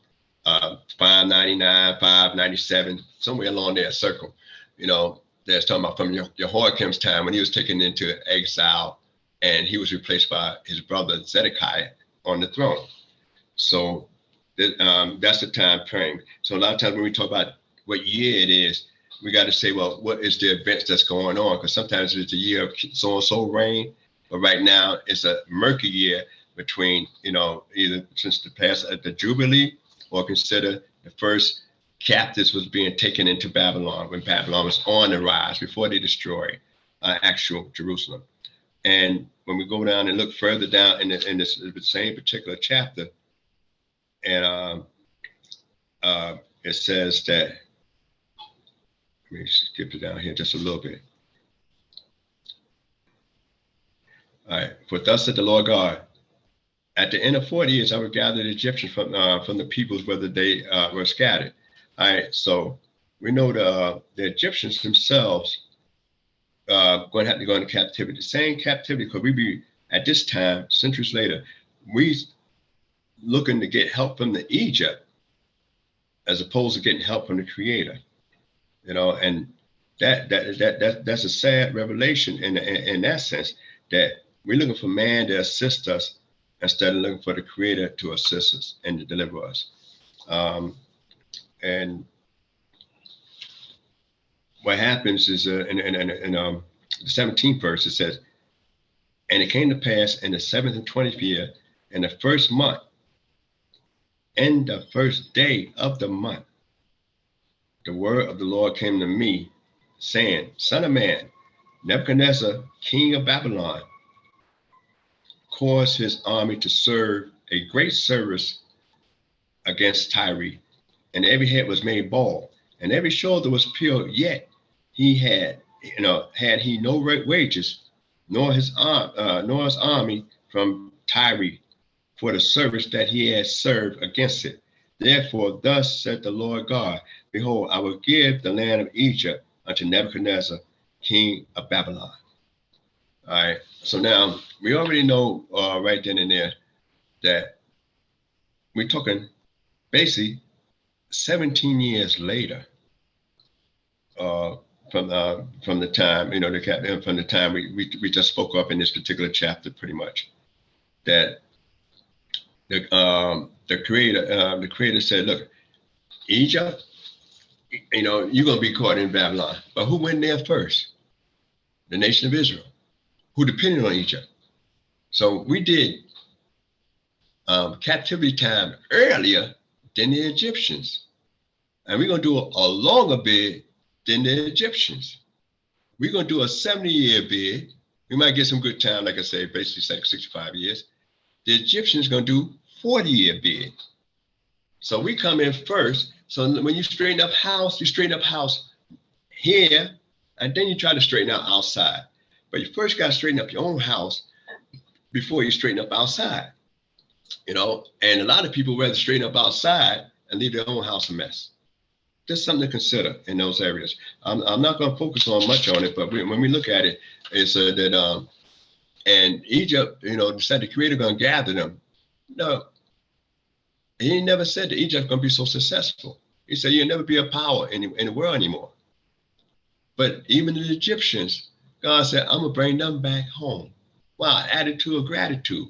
599, 597, somewhere along there, circle. There's talking about from Jehoiakim's time when he was taken into exile and he was replaced by his brother Zedekiah on the throne. So that's the time frame. So a lot of times when we talk about what year it is, we got to say, well, what is the events that's going on? Because sometimes it's a year of so-and-so reign, but right now it's a murky year between, either since the past at the Jubilee, or consider the first captives was being taken into Babylon when Babylon was on the rise before they destroyed actual Jerusalem. And when we go down and look further down in this same particular chapter, and it says that, let me skip it down here just a little bit. All right, for thus said the Lord God, at the end of 40 years, I will gather the Egyptians from the peoples whether they were scattered. All right, so we know the Egyptians themselves going to have to go into captivity. The same captivity, because we be at this time, centuries later, we looking to get help from the Egypt as opposed to getting help from the Creator. And that's a sad revelation in that sense, that we're looking for man to assist us instead of looking for the Creator to assist us and to deliver us. And what happens is in the 17th verse, it says, and it came to pass in the 7th and 20th year, in the first month, in the first day of the month, the word of the Lord came to me, saying, Son of man, Nebuchadnezzar, king of Babylon, caused his army to serve a great service against Tyre, and every head was made bald, and every shoulder was peeled, yet he had he no wages, nor his army from Tyre for the service that he had served against it. Therefore, thus said the Lord God, behold, I will give the land of Egypt unto Nebuchadnezzar, king of Babylon. All right, so now we already know right then and there that we're talking basically 17 years later from the time, from the time we just spoke up in this particular chapter, pretty much, that the creator said, look, Egypt, you're going to be caught in Babylon. But who went there first? The nation of Israel, who depended on Egypt. So we did captivity time earlier than the Egyptians. And we're going to do a longer bid than the Egyptians. We're going to do a 70-year bid. We might get some good time, like I say, basically 65 years. The Egyptians going to do 40-year bid. So we come in first. So when you straighten up house, you straighten up house here, and then you try to straighten out outside. But you first got to straighten up your own house before you straighten up outside. And a lot of people rather straighten up outside and leave their own house a mess. Just something to consider in those areas. I'm not going to focus on much on it, but when we look at it, it's that and Egypt, said the Creator going to gather them. No, he never said that Egypt going to be so successful. He said you'll never be a power in the world anymore. But even the Egyptians, God said, I'm going to bring them back home. Wow, attitude of gratitude.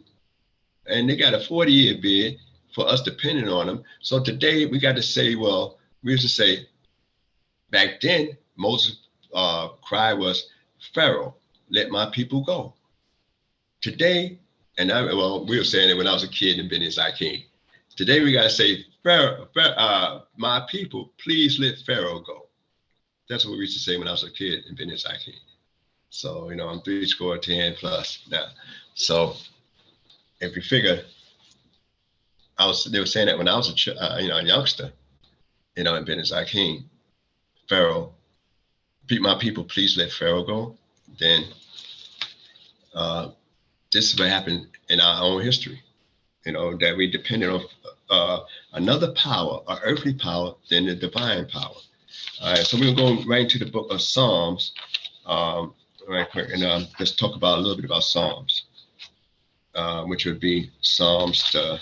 And they got a 40-year bid for us depending on them. So today we got to say, well, we used to say, back then, Moses' cry was, Pharaoh, let my people go. Today, we were saying it when I was a kid in BINAH I king. Today we got to say, Pharaoh, my people, please let Pharaoh go. That's what we used to say when I was a kid in BINAH I king. So, I'm 10 plus now. So if you figure, they were saying that when I was a youngster, in BINAH I king, Pharaoh, my people, please let Pharaoh go. Then this is what happened in our own history, that we depended on another power, an earthly power, than the divine power. All right, so we're going to go right into the book of Psalms right quick, and just talk about a little bit about Psalms, which would be Psalms, the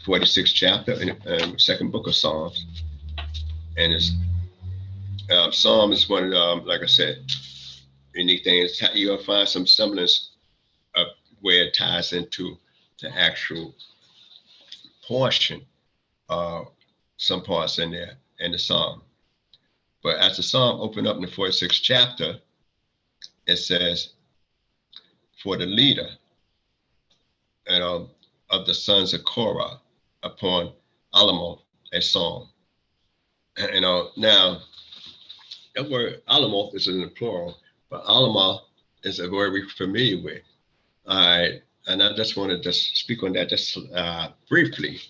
46th chapter, and second book of Psalms. And it's Psalm is one of, like I said, unique things. You'll find some semblance of where it ties into the actual portion, some parts in there in the Psalm. But as the Psalm opened up in the 46th chapter, it says, for the leader of the sons of Korah upon Alamoth, a song. Now, that word Alamoth is in the plural, but Alamoth is a word we're familiar with. All right, and I just want to just speak on that just briefly.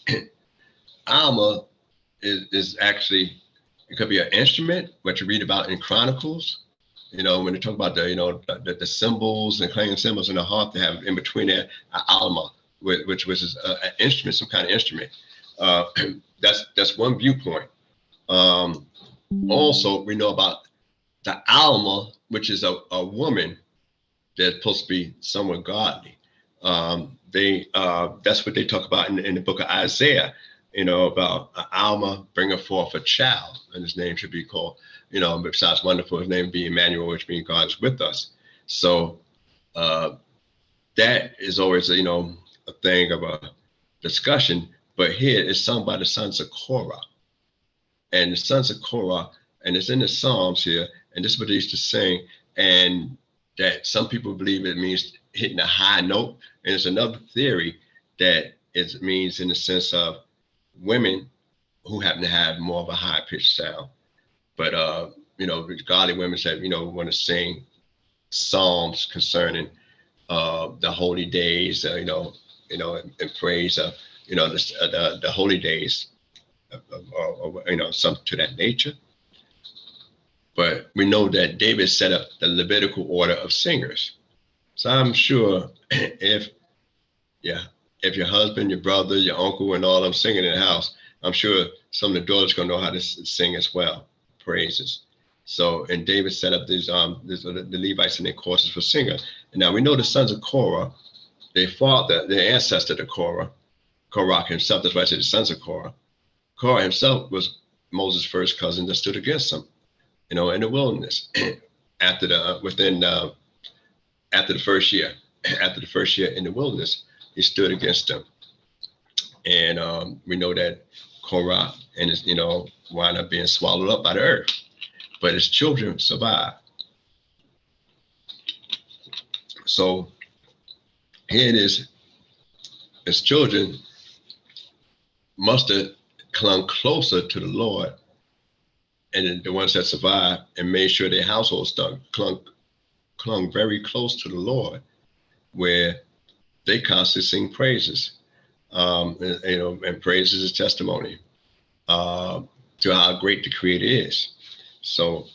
Alma is actually, it could be an instrument, what you read about in Chronicles. When they talk about the symbols and clanging cymbals in the harp, they have in between there Alma, which is an instrument, some kind of instrument. That's one viewpoint. Also, we know about the Alma, which is a woman that's supposed to be somewhat godly. That's what they talk about in the book of Isaiah, about Alma bringing forth a child, and his name should be called, besides wonderful, his name be Emmanuel, which means God is with us. So that is always, a thing of a discussion. But here it's sung by the sons of Korah. And the sons of Korah, and it's in the Psalms here, and this is what they used to sing, and that some people believe it means hitting a high note. And there's another theory that it means in the sense of women who happen to have more of a high-pitched sound. But, godly women said, want to sing psalms concerning the holy days, and praise of, the holy days, something to that nature. But we know that David set up the Levitical order of singers. So I'm sure if your husband, your brother, your uncle, and all of them singing in the house, I'm sure some of the daughters going to know how to sing as well, praises. So, and David set up these the Levites in their courses for singing. And now we know the sons of Korah, their ancestor to Korah himself, that's why I said the sons of Korah. Korah himself was Moses' first cousin that stood against him, in the wilderness after the first year in the wilderness, he stood against them. And we know that Korah and his, wound up being swallowed up by the earth, but his children survived. So here it is, his children must have clung closer to the Lord, and the ones that survived and made sure their households clung very close to the Lord, where they constantly sing praises, and praises is testimony to how great the Creator is. So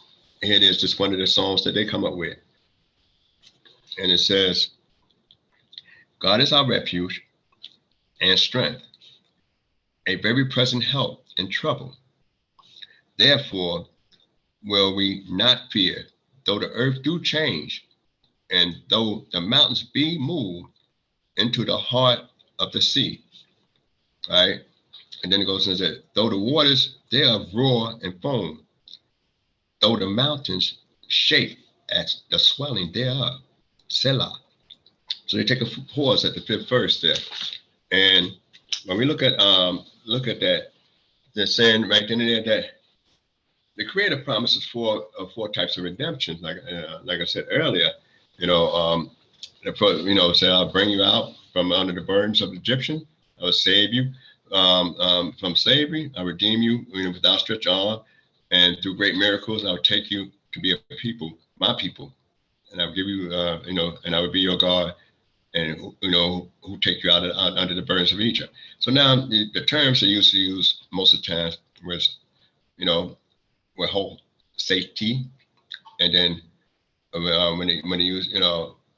here it is, just one of the songs that they come up with. And it says, God is our refuge and strength, a very present help in trouble. Therefore will we not fear, though the earth do change, and though the mountains be moved into the heart of the sea. All right. And then it goes and says, though the waters thereof roar and foam, though the mountains shake at the swelling thereof. Selah. So they take a pause at the 5th verse there. And when we look at that, they're saying right then and there that the Creator promises four types of redemption. Like I said earlier, say, I'll bring you out from under the burdens of the Egyptian. I will save you from slavery. I'll redeem you, with outstretched arm, and through great miracles, I'll take you to be a people, my people, and I'll give you, and I will be your God, and who take you out under the burdens of Egypt. So now the terms they used to use most of the time was, with whole safety, and then when they use,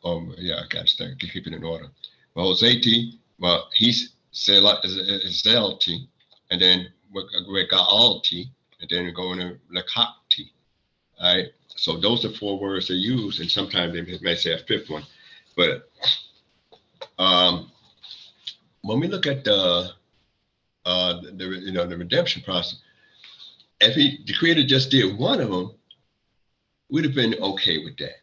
Yeah, I got to start keep it in order. Well, Zati, well, he's Zelti, and then Regalti, and then we're going to Lakati. All right. So those are 4 words they use, and sometimes they may say a 5th one. But when we look at the redemption process, if the Creator just did one of them, we'd have been okay with that.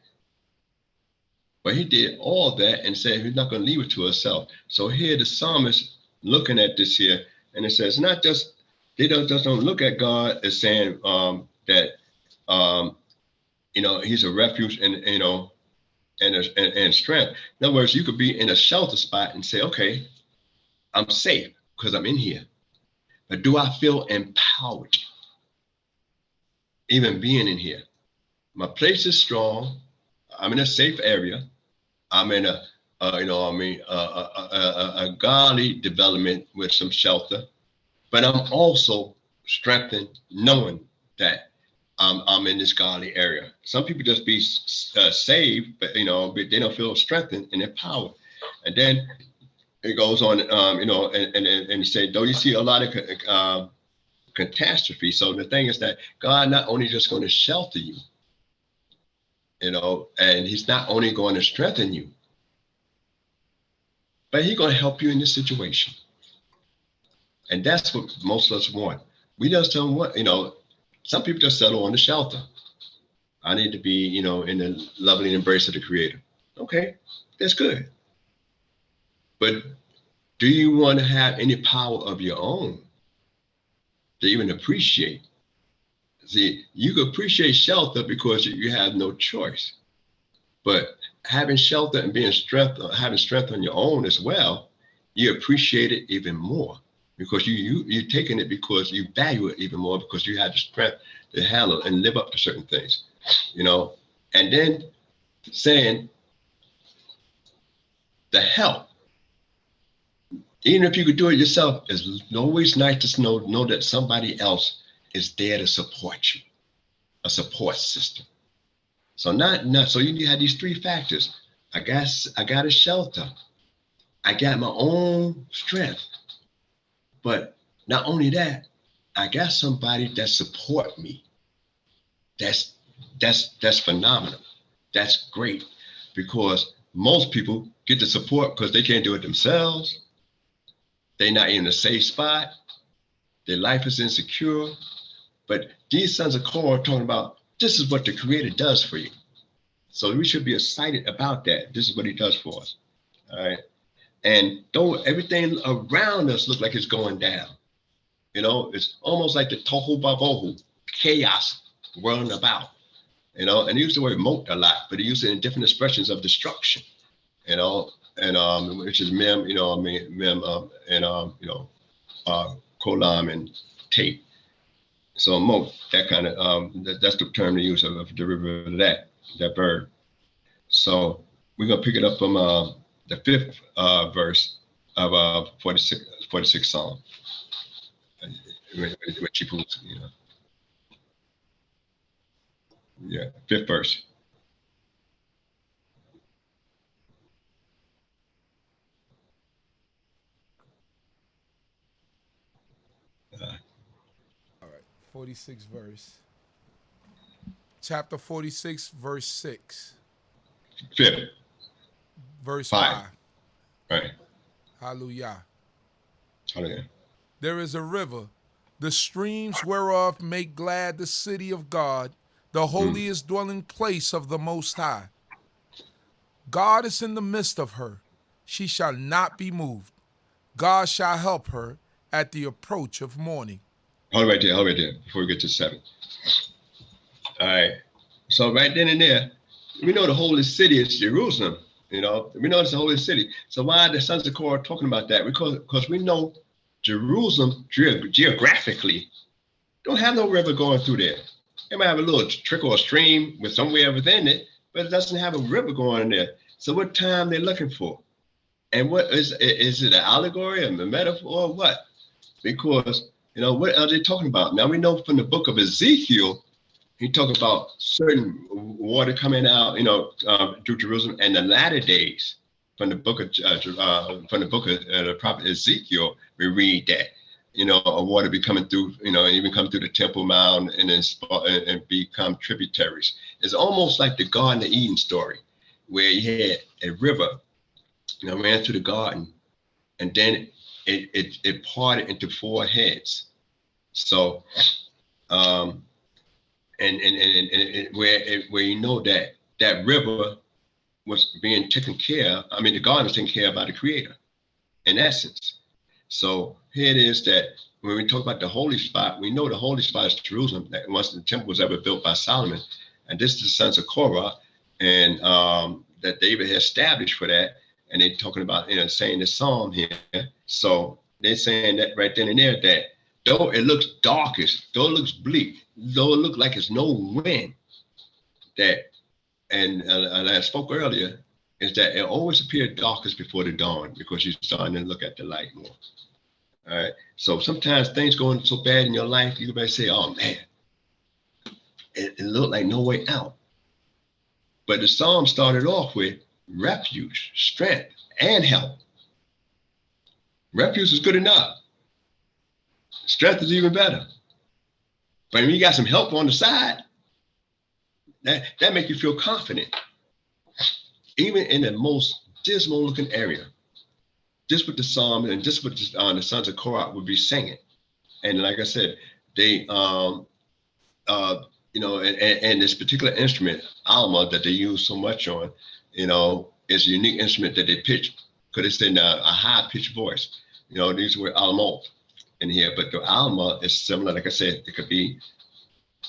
But he did all that and said he's not going to leave it to himself. So here the psalmist looking at this here, and it says not just they don't look at God as saying that he's a refuge and strength. In other words, you could be in a shelter spot and say, okay, I'm safe because I'm in here. But do I feel empowered even being in here? My place is strong. I'm in a safe area. I'm in a godly development with some shelter, but I'm also strengthened knowing that I'm in this godly area. Some people just be saved, but they don't feel strengthened and empowered. And then it goes on, and say, don't you see a lot of catastrophe? So the thing is that God not only just going to shelter you, and he's not only going to strengthen you, but he's going to help you in this situation. And that's what most of us want. We just don't want, some people just settle on the shelter. I need to be, in the loving embrace of the Creator. Okay, that's good. But do you want to have any power of your own to even appreciate? See, you can appreciate shelter because you have no choice. But having shelter and having strength on your own as well, you appreciate it even more because you're taking it because you value it even more because you have the strength to handle and live up to certain things, And then saying the help, even if you could do it yourself, it's always nice to know that somebody else is there to support you, a support system. So so you have these 3 factors. I got a shelter. I got my own strength. But not only that, I got somebody that support me. That's phenomenal. That's great because most people get the support because they can't do it themselves. They're not in a safe spot. Their life is insecure. But these sons of Korah are talking about this is what the Creator does for you. So we should be excited about that. This is what he does for us. All right. And though everything around us looks like it's going down, it's almost like the tohu babohu, chaos running about, and he used the word moat a lot, but he used it in different expressions of destruction, and which is mem, kolam and tape. So moat, that kind of, that's the term they use of derivative of that verb. So we're going to pick it up from the 5th verse of 46 Psalm. Yeah, 5th verse. All right, 46 verse. Chapter 46, verse 6. 5th. Verse 5. Right. Hallelujah. Hallelujah. There is a river, the streams whereof make glad the city of God, the holiest dwelling place of the Most High. God is in the midst of her. She shall not be moved. God shall help her at the approach of morning. Hold right there, before we get to 7. All right. So right then and there, we know the holy city is Jerusalem. We know it's the holy city. So why are the sons of Korah talking about that? Because we know Jerusalem geographically don't have no river going through there. It might have a little trickle or stream with somewhere within it, but it doesn't have a river going in there. So what time they're looking for? And what is it an allegory, a metaphor, or what? Because, what are they talking about? Now we know from the book of Ezekiel he talked about certain water coming out, through Jerusalem, and the latter days from the book of the prophet Ezekiel. We read that, a water be coming through, and even come through the Temple Mount and become tributaries. It's almost like the Garden of Eden story, where you had a river, ran through the garden, and then it parted into four heads. So, and where that river was being taken care of. I mean, the garden was taken care of by the Creator, in essence. So here it is that when we talk about the holy spot, we know the holy spot is Jerusalem. That once the temple was ever built by Solomon, and this is the sons of Korah, and that David had established for that. And they're talking about, saying this psalm here. So they're saying that right then and there, that though it looks darkish, though it looks bleak, though it looks like it's no wind, and I spoke earlier, is that it always appears darkest before the dawn, because you're starting to look at the light more. All right. So sometimes things going so bad in your life, you might say, oh man, it looked like no way out. But the psalm started off with refuge, strength, and help. Refuge is good enough. Strength is even better. But when you got some help on the side, that makes you feel confident. Even in the most dismal looking area, just with the psalm and just with the sons of Korah would be singing. And like I said, they, and this particular instrument, Alma, that they use so much on, is a unique instrument that they pitch, because it's in a high pitched voice. These were Alma in here, but the Alma is similar. Like I said, it could be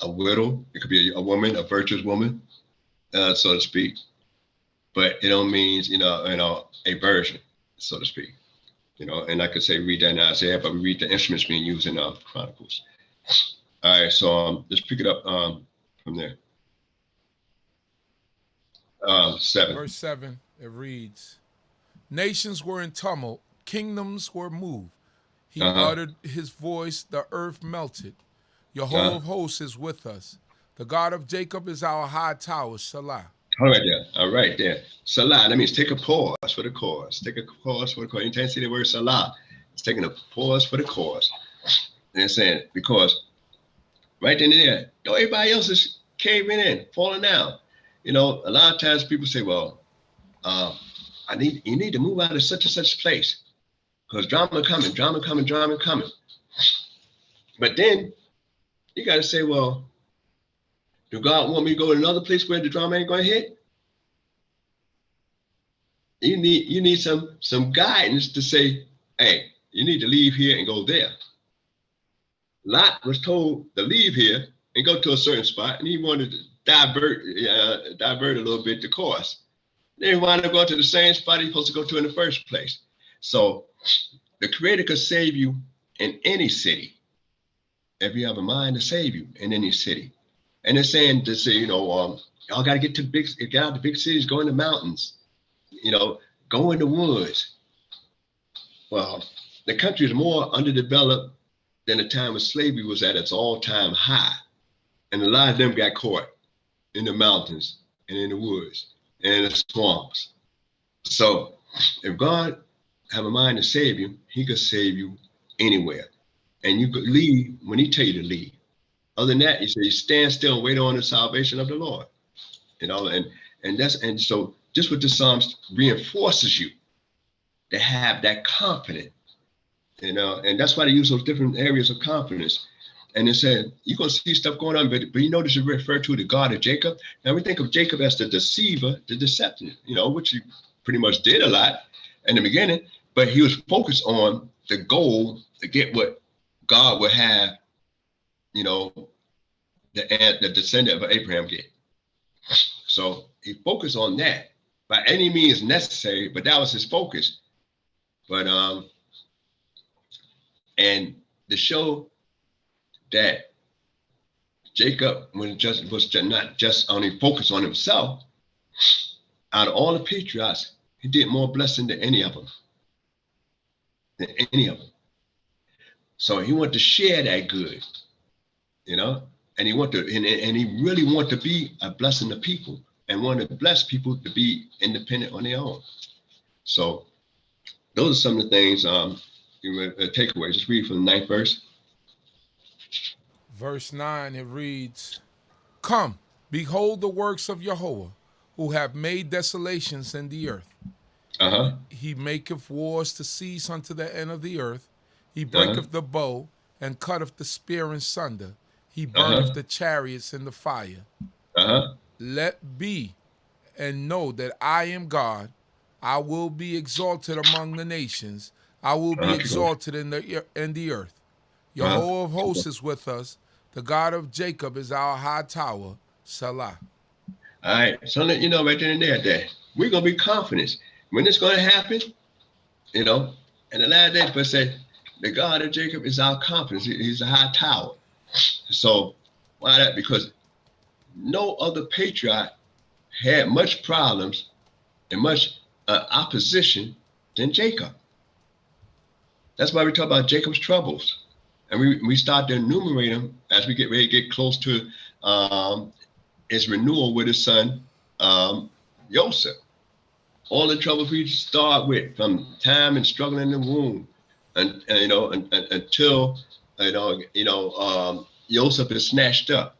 a widow, it could be a woman, a virtuous woman, so to speak. But it don't means, a virgin, so to speak. And like I say, read that in Isaiah, but we read the instruments being used in Chronicles. All right, so let's pick it up from there. 7. Verse 7, it reads, nations were in tumult, kingdoms were moved. He uttered his voice, the earth melted. Yehovah of hosts is with us. The God of Jacob is our high tower, Salah. All right there. Salah, that means take a pause for the chorus. Take a pause for the chorus. Anytime you see the word Salah, it's taking a pause for the chorus. And it's saying, because right then and there, though everybody else is caving in, falling down. A lot of times people say, well, you need to move out of such and such place, because drama coming. But then you got to say, well, do God want me to go to another place where the drama ain't going to hit? You need some guidance to say, hey, you need to leave here and go there. Lot was told to leave here and go to a certain spot, and he wanted to divert a little bit the course. Then he wound up going to the same spot he's supposed to go to in the first place. So the Creator could save you in any city if you have a mind to save you in any city. And they're saying to say, y'all got to get out to big cities, go in the mountains, go in the woods. Well, the country is more underdeveloped than the time of slavery was at its all-time high. And a lot of them got caught in the mountains and in the woods and in the swamps. So if God have a mind to save you, he could save you anywhere. And you could leave when he tell you to leave. Other than that, he said, you stand still and wait on the salvation of the Lord. And so just what the Psalms reinforces you to have that confidence, and that's why they use those different areas of confidence. And it said, you're going to see stuff going on, but you notice it referred to the God of Jacob. Now we think of Jacob as the deceiver, the deceptive, which he pretty much did a lot in the beginning, but he was focused on the goal to get what God would have, the descendant of Abraham get. So he focused on that by any means necessary, but that was his focus. But and to show that Jacob was not just only focused on himself, out of all the patriarchs, he did more blessing than any of them. So he wanted to share that good, and he really want to be a blessing to people and want to bless people to be independent on their own. So those are some of the things, takeaways. Just read from the 9th verse. Verse 9, it reads, Come, behold the works of Yehovah, who have made desolations in the earth. He maketh wars to cease unto the end of the earth. He breaketh the bow, and cutteth the spear in sunder. He burneth the chariots in the fire. Let be, and know that I am God. I will be exalted among the nations. I will be exalted in the earth. Yehovah of hosts is with us. The God of Jacob is our high tower. Salah. All right. So let you know right then and there that we're going to be confident when it's going to happen, you know, and the last days, but say, the God of Jacob is our confidence. He's a high tower. So why that? Because no other patriarch had much problems and much opposition than Jacob. That's why we talk about Jacob's troubles. And we start to enumerate them as we get ready to get close to his renewal with his son, Joseph. All the troubles we start with from time and struggle in the womb, and until Joseph is snatched up.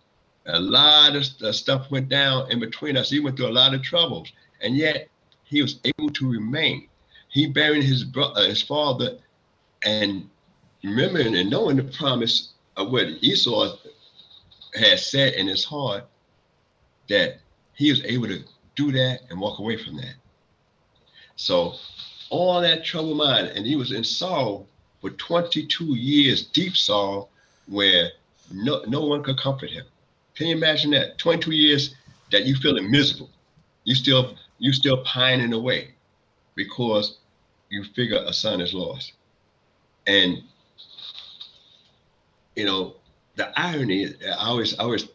A lot of stuff went down in between us. He went through a lot of troubles, and yet he was able to remain. He buried his father, and remembering and knowing the promise of what Esau had said in his heart, that he was able to do that and walk away from that. So all that troubled mind, and he was in sorrow for 22 years, deep sorrow, where no one could comfort him. Can you imagine that? 22 years that you feeling miserable. You still pining away because you figure a son is lost. And the irony, I always,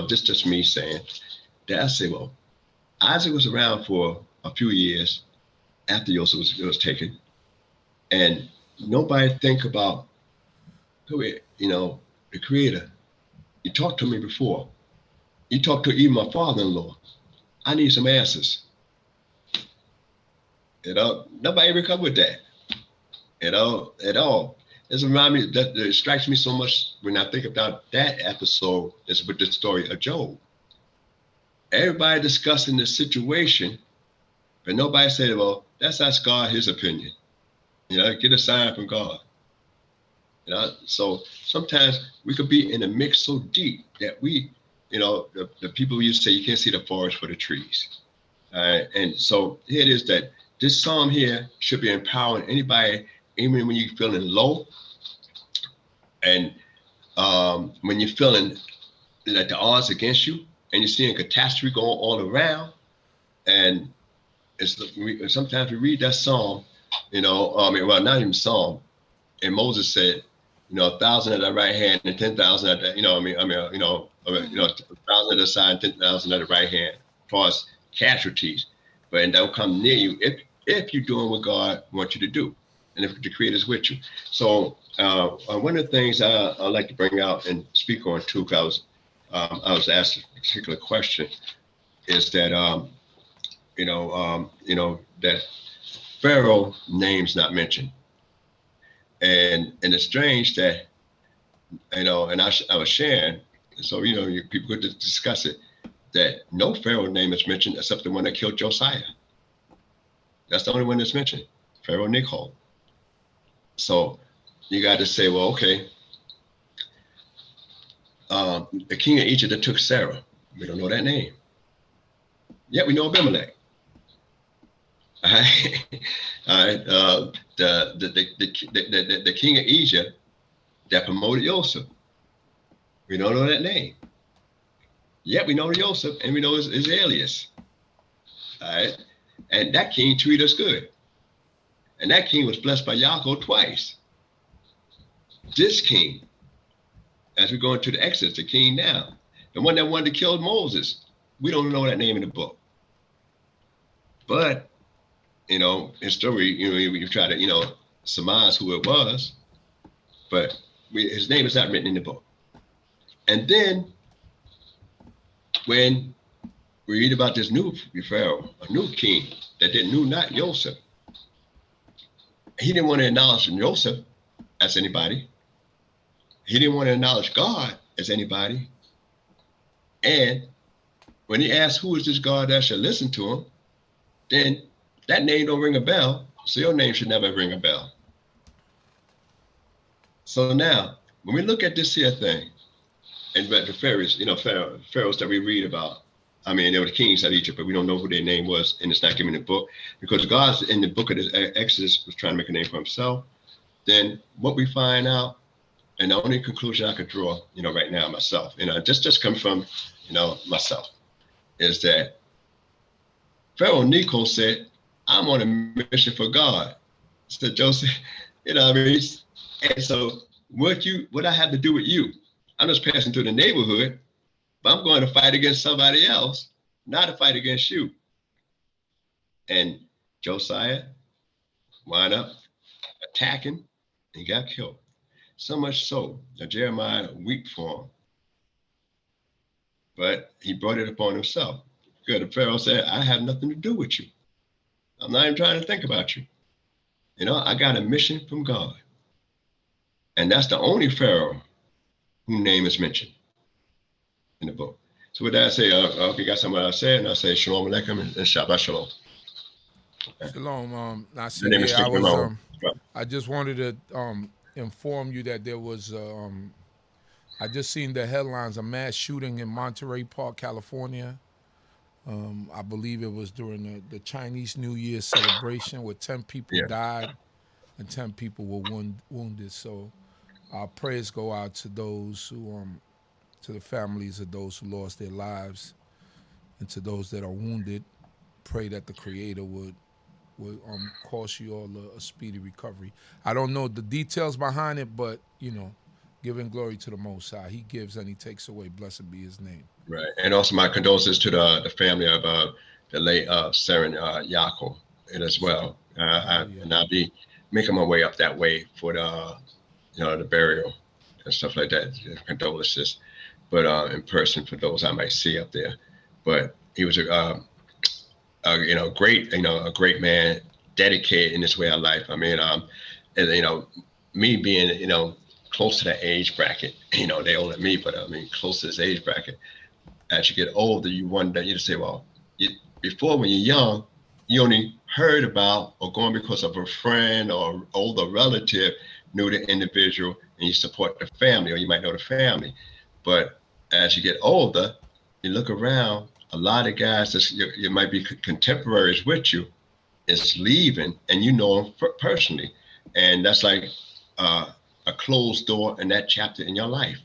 just me saying that, I say, well, Isaac was around for a few years after Joseph was taken, and nobody think about the Creator. You talked to me before. You talked to even my father-in-law. I need some answers. Nobody ever come with that. At all. It reminds me that it strikes me so much when I think about that episode is with the story of Job. Everybody discussing the situation, but nobody said, well, let's ask God his opinion. Get a sign from God. So sometimes we could be in a mix so deep that we, the people used to say you can't see the forest for the trees. And so here it is that this psalm here should be empowering anybody, even when you're feeling low, and when you're feeling like the odds against you, and you're seeing catastrophe going all around, and sometimes we read that psalm, not even psalm, and Moses said, 1,000 at the right hand and 10,000 at the, 1,000 at the side and 10,000 at the right hand, as far as casualties, but they'll come near you if you're doing what God wants you to do, and if the Creator is with you. So one of the things I like to bring out and speak on too, because I was asked a particular question, is that that Pharaoh name's not mentioned, and it's strange that and I was sharing, so people could discuss it, that no Pharaoh name is mentioned except the one that killed Josiah. That's the only one that's mentioned, Pharaoh Necho. So you got to say, well, okay, the king of Egypt that took Sarah, we don't know that name. Yet we know Abimelech. All right. The king of Egypt that promoted Joseph, we don't know that name. Yet we know Joseph, and we know his alias. All right. And that king treated us good. And that king was blessed by Yaakov twice. This king, as we go into the Exodus, the king now, the one that wanted to kill Moses, we don't know that name in the book. But, his story, you try to, surmise who it was, but his name is not written in the book. And then when we read about this new Pharaoh, a new king that knew not Joseph, he didn't want to acknowledge Joseph as anybody. He didn't want to acknowledge God as anybody. And when he asked, who is this God that should listen to him? Then that name don't ring a bell. So your name should never ring a bell. So now, when we look at this here thing, and the pharaohs, pharaohs that we read about, I mean, they were the kings of Egypt, but we don't know who their name was, and it's not given in the book, because God in the book of Exodus was trying to make a name for himself. Then what we find out, and the only conclusion I could draw, right now myself, just come from, myself, is that Pharaoh Necho said, I'm on a mission for God. So Joseph, and so what I have to do with you? I'm just passing through the neighborhood, but I'm going to fight against somebody else, not to fight against you. And Josiah wound up attacking and got killed. So much so that Jeremiah wept for him. But he brought it upon himself. Good. The Pharaoh said, I have nothing to do with you. I'm not even trying to think about you. I got a mission from God. And that's the only Pharaoh whose name is mentioned in the book. So with that, I say, if you got something else to say, and I say Shalom Aleichem and Shabbat Shalom. Shalom. Nasik, I just wanted to inform you that there was, I just seen the headlines, a mass shooting in Monterey Park, California. I believe it was during the Chinese New Year celebration where 10 people died and 10 people were wounded. So our prayers go out to those who, to the families of those who lost their lives and to those that are wounded. Pray that the Creator would cause you all a speedy recovery. I don't know the details behind it, but, giving glory to the Most High. He gives and he takes away. Blessed be his name. Right. And also my condolences to the family of the late Saren Yaakov as well. And I'll be making my way up that way for the burial and stuff like that. Condolences, but in person for those I might see up there. But he was a great man, dedicated in this way of life. I mean, and, me being, close to that age bracket, they older than me, but I mean, close to this age bracket. As you get older, you wonder, you just say, well, before when you're young, you only heard about or going because of a friend or older relative knew the individual and you support the family, or you might know the family. But as you get older, you look around, a lot of guys that you might be contemporaries with you is leaving, and you know them personally. And that's like a closed door in that chapter in your life.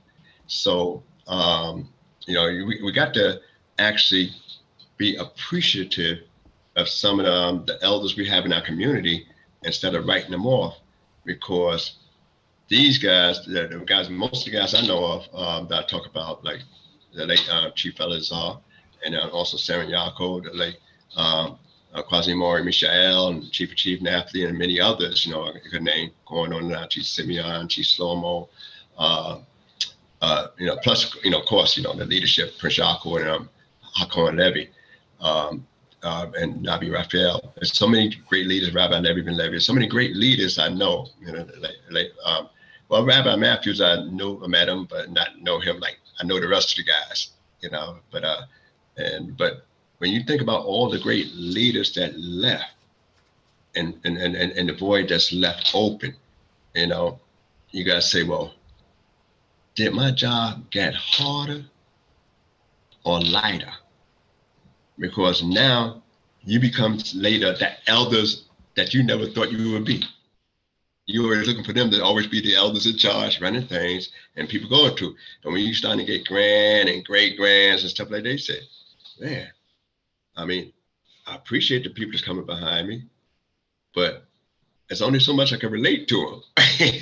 So, we got to actually be appreciative of some of the elders we have in our community instead of writing them off, because these guys, most of the guys I know of that I talk about, like the late Chief Elazar, and also Saren Yaakov, the late Quasimori Mishael, and Chief Naphtali, and many others, a good name going on now, Chief Simeon, Chief Shlomo, plus, of course, the leadership, Prince Yaakov and Hakon Levy, and Nabi Raphael. There's so many great leaders, Rabbi Levi Ben Levi, so many great leaders I know, well, Rabbi Matthews, I met him, but not know him like I know the rest of the guys, but when you think about all the great leaders that left and the void that's left open, you gotta say, well, did my job get harder or lighter? Because now you become later the elders that you never thought you would be. You were looking for them to always be the elders in charge, running things, and people going through. But when you starting to get grand and great grands and stuff like that, they say, man, I mean, I appreciate the people that's coming behind me, but there's only so much I can relate to them.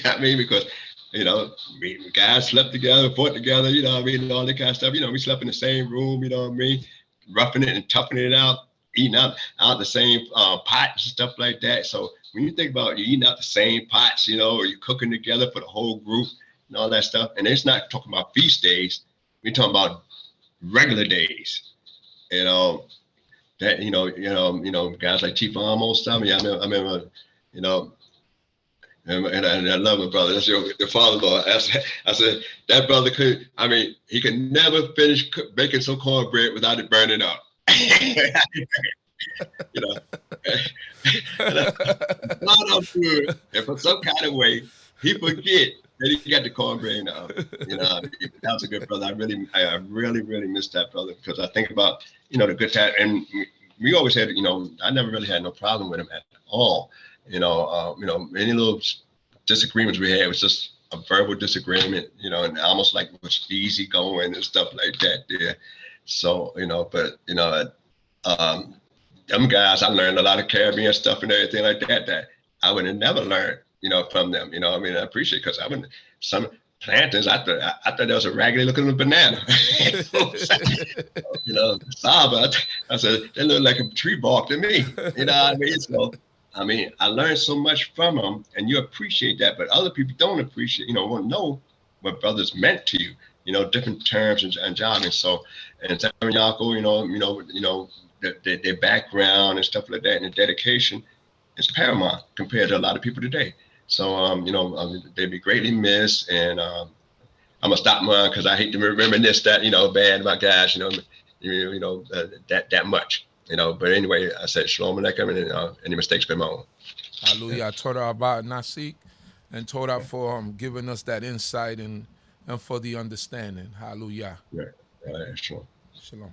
I mean, because, guys slept together, fought together, all that kind of stuff. We slept in the same room, roughing it and toughing it out, eating out the same pots and stuff like that. So when you think about you eating out the same pots, or you're cooking together for the whole group and all that stuff, and it's not talking about feast days. We're talking about regular days. You know, that, guys like Chief almost tell me, I remember, you know, and I love my brother. That's your father-in-law. I said, that brother could, he could never finish baking some cornbread without it burning up. You know, not good. And for some kind of way, he forget that he got the cornbread now. That was a good brother. I really miss that brother, because I think about, the good time. And we always had, I never really had no problem with him at all. Any little disagreements we had was just a verbal disagreement, and almost like it was easy going and stuff like that there. So, them guys, I learned a lot of Caribbean stuff and everything like that I would have never learned, from them. I appreciate it, because some plantains, I thought that was a raggedy looking banana. Saba, I said, they look like a tree bark to me. You know what I mean? So, I learned so much from them, and you appreciate that, but other people don't appreciate, won't know what brothers meant to you, different terms and jargon. So, and some of y'all go, their background and stuff like that, and the dedication is paramount compared to a lot of people today. So, they'd be greatly missed, and I'm gonna stop mine, because I hate to reminisce that, bad about guys, that much. But anyway, I said Shalom Aleichem, and any mistakes been my own. Hallelujah. Torah about Nasik, and Torah for giving us that insight and for the understanding. Hallelujah. Yeah. Shalom. Shalom.